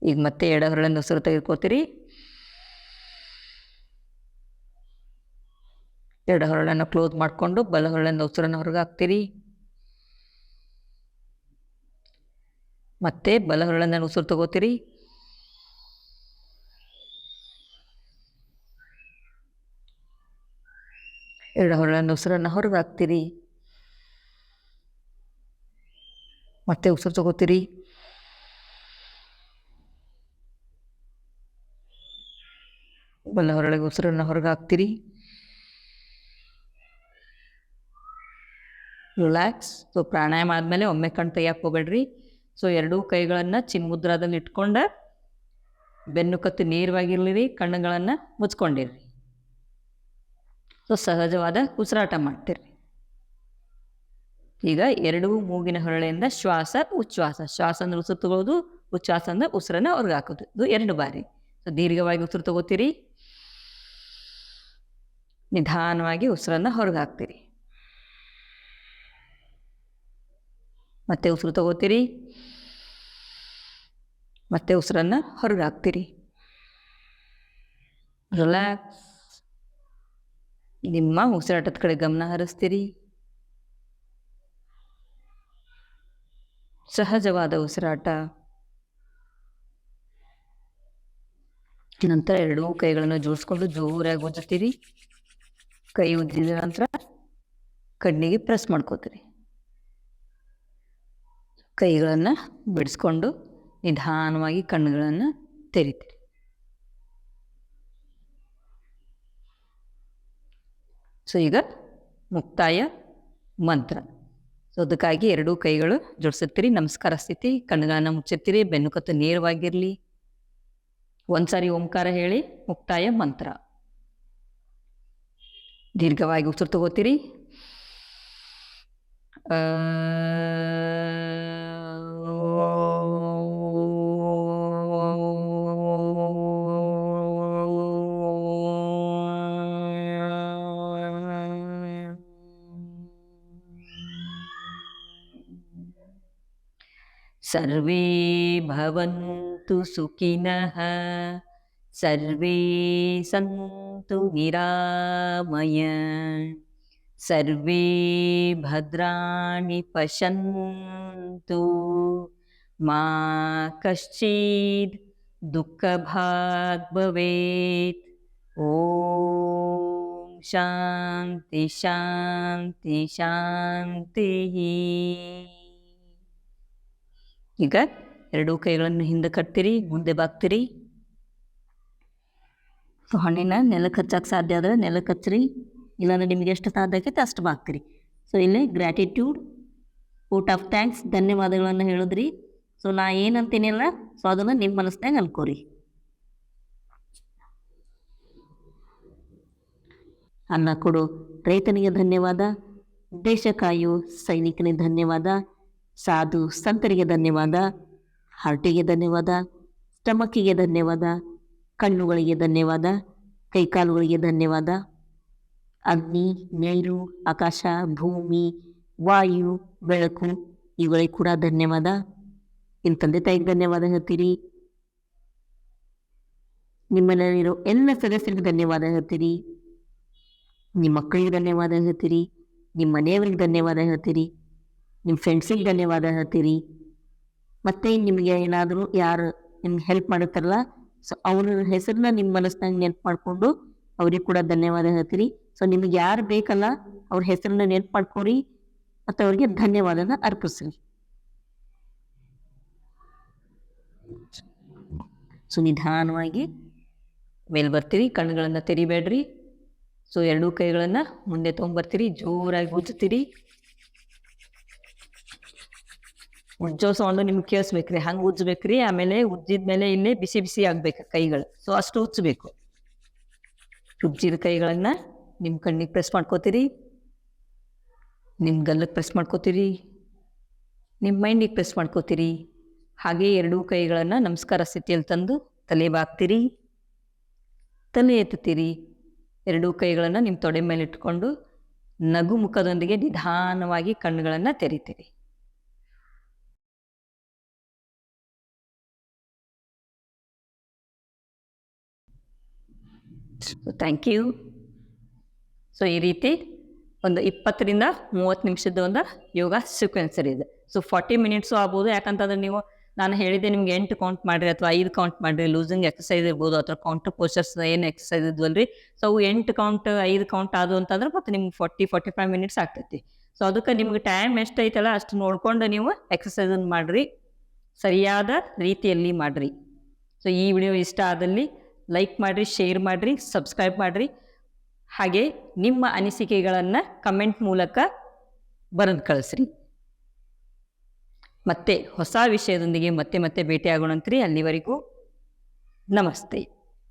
ಈಗ ಮತ್ತೆ ಎಡ ಹೊರಳಿಂದ ಉಸಿರು ತೆಗೆದುಕೋತೀರಿ. ಎಡ ಹೊರಳನ್ನು ಕ್ಲೋಸ್ ಮಾಡಿಕೊಂಡು ಬಲ ಹೊರಳಿಂದ ಉಸಿರನ್ನು ಹೊರಗೆ ಹಾಕ್ತೀರಿ. ಮತ್ತೆ ಬಲ ಹೊರಳಿಂದ ಉಸಿರು ತಗೋತೀರಿ. ಎಡ ಹೊರಳಿಂದ ಉಸಿರನ್ನು ಹೊರಗೆ ಹಾಕ್ತೀರಿ. ಮತ್ತೆ ಉಸಿರು ತಗೋತೀರಿ. ಬಲ ಹೊರಳಿಗೆ ಉಸಿರನ್ನು ಹೊರಗೆ ಹಾಕ್ತೀರಿ. ರಿಲ್ಯಾಕ್ಸ್. ಸೊ ಪ್ರಾಣಾಯಾಮ ಆದಮೇಲೆ ಒಮ್ಮೆ ಕಣ್ಣು ತೆಗಿಯಕ್ಕೆ ಹೋಗ್ಬೇಡ್ರಿ. ಸೊ ಎರಡೂ ಕೈಗಳನ್ನು ಚಿನ್ಮುದ್ರಾದಲ್ಲಿ ಇಟ್ಕೊಂಡು ಬೆನ್ನು ಕತ್ತು ನೇರವಾಗಿರಲಿರಿ. ಕಣ್ಣುಗಳನ್ನು ಮುಚ್ಕೊಂಡಿರ್ರಿ. ಸೊ ಸಹಜವಾದ ಉಸಿರಾಟ ಮಾಡ್ತೀರಿ. ಈಗ ಎರಡೂ ಮೂಗಿನ ಹೊರಳೆಯಿಂದ ಶ್ವಾಸ ಉಚ್ಛ್ವಾಸ. ಶ್ವಾಸ ಅಂದ್ರೆ ಉಸಿರು ತಗೊಳ್ಳೋದು, ಉಚ್ಛ್ವಾಸ ಅಂದ್ರೆ ಉಸಿರನ್ನು ಹೊರಗೆ ಹಾಕೋದು. ಇದು 2 ಬಾರಿ. ಸೊ ದೀರ್ಘವಾಗಿ ಉಸಿರು ತಗೋತೀರಿ. ನಿಧಾನವಾಗಿ ಉಸಿರನ್ನು ಹೊರಗೆ ಹಾಕ್ತೀರಿ. ಮತ್ತೆ ಉಸಿರು ತಗೋತೀರಿ. ಮತ್ತೆ ಉಸಿರನ್ನು ಹೊರಗೆ ಹಾಕ್ತೀರಿ. ರಿಲ್ಯಾಕ್ಸ್. ನಿಮ್ಮ ಉಸಿರಾಟದ ಕಡೆ ಗಮನ ಹರಿಸ್ತೀರಿ. ಸಹಜವಾದ ಉಸಿರಾಟ. ನಂತರ ಎರಡೂ ಕೈಗಳನ್ನು ಜೋಡಿಸ್ಕೊಂಡು ಜೋರಾಗಿ ಉಜ್ಜುತ್ತೀರಿ. ಕೈ ಉಜ್ಜಿದ ನಂತರ ಕಣ್ಣಿಗೆ ಪ್ರೆಸ್ ಮಾಡ್ಕೋತೀರಿ. ಕೈಗಳನ್ನು ಬಿಡಿಸ್ಕೊಂಡು ನಿಧಾನವಾಗಿ ಕಣ್ಣುಗಳನ್ನು ತೆರಿತೀರಿ. ಸೊ ಈಗ ಮುಕ್ತಾಯ ಮಂತ್ರ. ಸೊ ಅದಕ್ಕಾಗಿ ಎರಡೂ ಕೈಗಳು ಜೋಡಿಸುತ್ತೀರಿ, ನಮಸ್ಕಾರ ಸ್ಥಿತಿ, ಕಣ್ಣುಗಳನ್ನು ಮುಚ್ಚುತ್ತೀರಿ, ಬೆನ್ನುಕತ್ತು ನೇರವಾಗಿರಲಿ. ಒಂದ್ಸಾರಿ ಓಂಕಾರ ಹೇಳಿ ಮುಕ್ತಾಯ ಮಂತ್ರ. ದೀರ್ಘವಾಗಿ ಉಸಿರು ತಗೋತೀರಿ. ಸರ್ವೇ ಭವಂತು ಸುಖಿನಃ, ಸರ್ವೇ ಸಂತು ನಿರಾಮಯ, ಸರ್ವೇ ಭದ್ರಾಣಿ ಪಶ್ಯಂತು, ಮಾ ಕಶ್ಚಿದ್ ದುಃಖಭಾಗ್ ಭವೇತ್. ಓಂ ಶಾಂತಿ ಶಾಂತಿ ಶಾಂತಿ. ಈಗ ಎರಡೂ ಕೈಗಳನ್ನು ಹಿಂದೆ ಕಟ್ತೀರಿ, ಮುಂದೆ ಬಾಗ್ತೀರಿ. ಹಣ್ಣಿನ ನೆಲಕ್ಕೆ ಹಚ್ಚಕ್ಕೆ ಸಾಧ್ಯ ಆದರೆ ನೆಲಕ್ಕೆ ಹಚ್ಚಿರಿ, ಇಲ್ಲಾಂದ್ರೆ ನಿಮಗೆ ಎಷ್ಟು ಸಾಧ್ಯ ಆಕೈತೆ ಅಷ್ಟು ಬಾಗ್ತೀರಿ. ಸೊ ಇಲ್ಲಿ ಗ್ರ್ಯಾಟಿಟ್ಯೂಡ್, ವೋಟ್ ಆಫ್ ಥ್ಯಾಂಕ್ಸ್, ಧನ್ಯವಾದಗಳನ್ನು ಹೇಳಿದ್ರಿ. ಸೊ ನಾ ಏನಂತೀನಿಲ್ಲ, ಸೊ ಅದನ್ನು ನಿಮ್ಮ ಮನಸ್ಸಿನಾಗ ಅನ್ಕೋರಿ. ಅನ್ನ ಕೊಡು ರೈತನಿಗೆ ಧನ್ಯವಾದ, ದೇಶ ಕಾಯು ಸೈನಿಕನಿಗೆ ಧನ್ಯವಾದ, ಸಾಧು ಸಂತರಿಗೆ ಧನ್ಯವಾದ, ಹಾರ್ಟಿಗೆ ಧನ್ಯವಾದ, ಸ್ಟಮಕ್ಕಿಗೆ ಧನ್ಯವಾದ, ಕಣ್ಣುಗಳಿಗೆ ಧನ್ಯವಾದ, ಕೈಕಾಲುಗಳಿಗೆ ಧನ್ಯವಾದ, ಅಗ್ನಿ, ನೀರು, ಆಕಾಶ, ಭೂಮಿ, ವಾಯು, ಬೆಳಕು ಇವುಗಳಿಗೆ ಕೂಡ ಧನ್ಯವಾದ. ನಿಮ್ಮ ತಂದೆ ತಾಯಿಗೆ ಧನ್ಯವಾದ ಹೇಳ್ತೀರಿ. ನಿಮ್ಮಲ್ಲಿರೋ ಎಲ್ಲ ಸದಸ್ಯರಿಗೆ ಧನ್ಯವಾದ ಹೇಳ್ತೀರಿ. ನಿಮ್ಮ ಮಕ್ಕಳಿಗೆ ಧನ್ಯವಾದ ಹೇಳ್ತೀರಿ. ನಿಮ್ಮ ಮನೆಯವರಿಗೆ ಧನ್ಯವಾದ ಹೇಳ್ತೀರಿ. ನಿಮ್ಮ ಫ್ರೆಂಡ್ಸಿಗೆ ಧನ್ಯವಾದ ಹೇಳ್ತೀರಿ. ಮತ್ತು ನಿಮಗೆ ಏನಾದರೂ ಯಾರು ನಿಮ್ಗೆ ಹೆಲ್ಪ್ ಮಾಡುತ್ತಾರಲ್ಲ, ಸೊ ಅವ್ರ ಹೆಸರನ್ನ ನಿಮ್ಮ ಮನಸ್ಸಿನಾಗ ನೆನ್ಪು ಮಾಡಿಕೊಂಡು ಅವ್ರಿಗೆ ಕೂಡ ಧನ್ಯವಾದ ಹೇಳ್ತೀರಿ. ಸೊ ನಿಮಗೆ ಯಾರು ಬೇಕಲ್ಲ ಅವ್ರ ಹೆಸರನ್ನ ನೆನ್ಪು ಮಾಡ್ಕೊರಿ ಮತ್ತು ಅವ್ರಿಗೆ ಧನ್ಯವಾದನ ಅರ್ಪಿಸ್ರಿ. ಸೊ ನಿಧಾನವಾಗಿ ಮೇಲೆ ಬರ್ತೀರಿ, ಕಣ್ಣುಗಳನ್ನು ತೆರಿಬೇಡ್ರಿ. ಸೊ ಎರಡೂ ಕೈಗಳನ್ನು ಮುಂದೆ ತೊಗೊಂಬರ್ತೀರಿ, ಜೋರಾಗಿ ಉಜ್ಜುತ್ತೀರಿ. ಉಜ್ಜೋ ಸೌಂಡು ನಿಮ್ಗೆ ಕೇಳಿಸ್ಬೇಕ್ರಿ, ಹಂಗೆ ಉಜ್ಜಬೇಕ್ರಿ. ಆಮೇಲೆ ಉಜ್ಜಿದ್ಮೇಲೆ ಇಲ್ಲೇ ಬಿಸಿ ಬಿಸಿ ಆಗ್ಬೇಕು ಕೈಗಳು, ಸೊ ಅಷ್ಟು ಉಜ್ಜಬೇಕು. ಉಜ್ಜಿದ ಕೈಗಳನ್ನು ನಿಮ್ಮ ಕಣ್ಣಿಗೆ ಪ್ರೆಸ್ ಮಾಡ್ಕೋತೀರಿ, ನಿಮ್ಮ ಗಲ್ಲಕ್ಕೆ ಪ್ರೆಸ್ ಮಾಡ್ಕೋತೀರಿ, ನಿಮ್ಮ ಮೈಂಡಿಗೆ ಪ್ರೆಸ್ ಮಾಡ್ಕೋತೀರಿ. ಹಾಗೆ ಎರಡೂ ಕೈಗಳನ್ನು ನಮಸ್ಕಾರ ಸ್ಥಿತಿಯಲ್ಲಿ ತಂದು ತಲೆ ಬಾಗ್ತೀರಿ, ತಲೆ ಎತ್ತುತ್ತೀರಿ. ಎರಡೂ ಕೈಗಳನ್ನು ನಿಮ್ಮ ತೊಡೆ ಮೇಲೆ ಇಟ್ಕೊಂಡು ನಗು ಮುಖದೊಂದಿಗೆ ನಿಧಾನವಾಗಿ ಕಣ್ಣುಗಳನ್ನು ತೆರಿತೀರಿ. Thank you. ಸೊ ಈ ರೀತಿ ಒಂದು 20ರಿಂದ 30 ನಿಮಿಷದ ಒಂದು ಯೋಗ ಸೀಕ್ವೆನ್ಸರ್ ಇದೆ. ಸೊ 40 ಮಿನಿಟ್ಸು ಆಗ್ಬೋದು. ಯಾಕಂತಂದ್ರೆ ನೀವು ನಾನು ಹೇಳಿದ್ದೆ ನಿಮ್ಗೆ 8 ಕೌಂಟ್ ಮಾಡಿರಿ ಅಥವಾ 5 ಕೌಂಟ್ ಮಾಡಿರಿ, ಲೂಸಿಂಗ್ ಎಕ್ಸಸೈಸ್ ಇರ್ಬೋದು ಅಥವಾ ಕೌಂಟರ್ ಪೋಸ್ಚರ್ಸ್ ಏನು ಎಕ್ಸಸೈಸ್ ಇದ್ವಲ್ರಿ. ಸೊ ಅವು 8 ಕೌಂಟ್ 5 ಕೌಂಟ್ ಆದವು ಅಂತಂದ್ರೆ ಮತ್ತು ನಿಮ್ಗೆ 40-45 ಮಿನಿಟ್ಸ್ ಆಗ್ತೈತಿ. ಸೊ ಅದಕ್ಕೆ ನಿಮ್ಗೆ ಟೈಮ್ ಎಷ್ಟೈತಲ್ಲ ಅಷ್ಟು ನೋಡ್ಕೊಂಡು ನೀವು ಎಕ್ಸಸೈಸನ್ನು ಮಾಡಿರಿ, ಸರಿಯಾದ ರೀತಿಯಲ್ಲಿ ಮಾಡಿರಿ. ಸೊ ಈ ವಿಡಿಯೋ ಇಷ್ಟ ಆದಲ್ಲಿ ಲೈಕ್ ಮಾಡಿರಿ, ಶೇರ್ ಮಾಡಿರಿ, ಸಬ್ಸ್ಕ್ರೈಬ್ ಮಾಡಿರಿ. ಹಾಗೆ ನಿಮ್ಮ ಅನಿಸಿಕೆಗಳನ್ನು ಕಮೆಂಟ್ ಮೂಲಕ ಬರೆದು ಕಳಿಸ್ರಿ. ಮತ್ತೆ ಹೊಸ ವಿಷಯದೊಂದಿಗೆ ಮತ್ತೆ ಭೇಟಿಯಾಗೋಣಂತ್ರಿ. ಅಲ್ಲಿವರೆಗೂ ನಮಸ್ತೆ.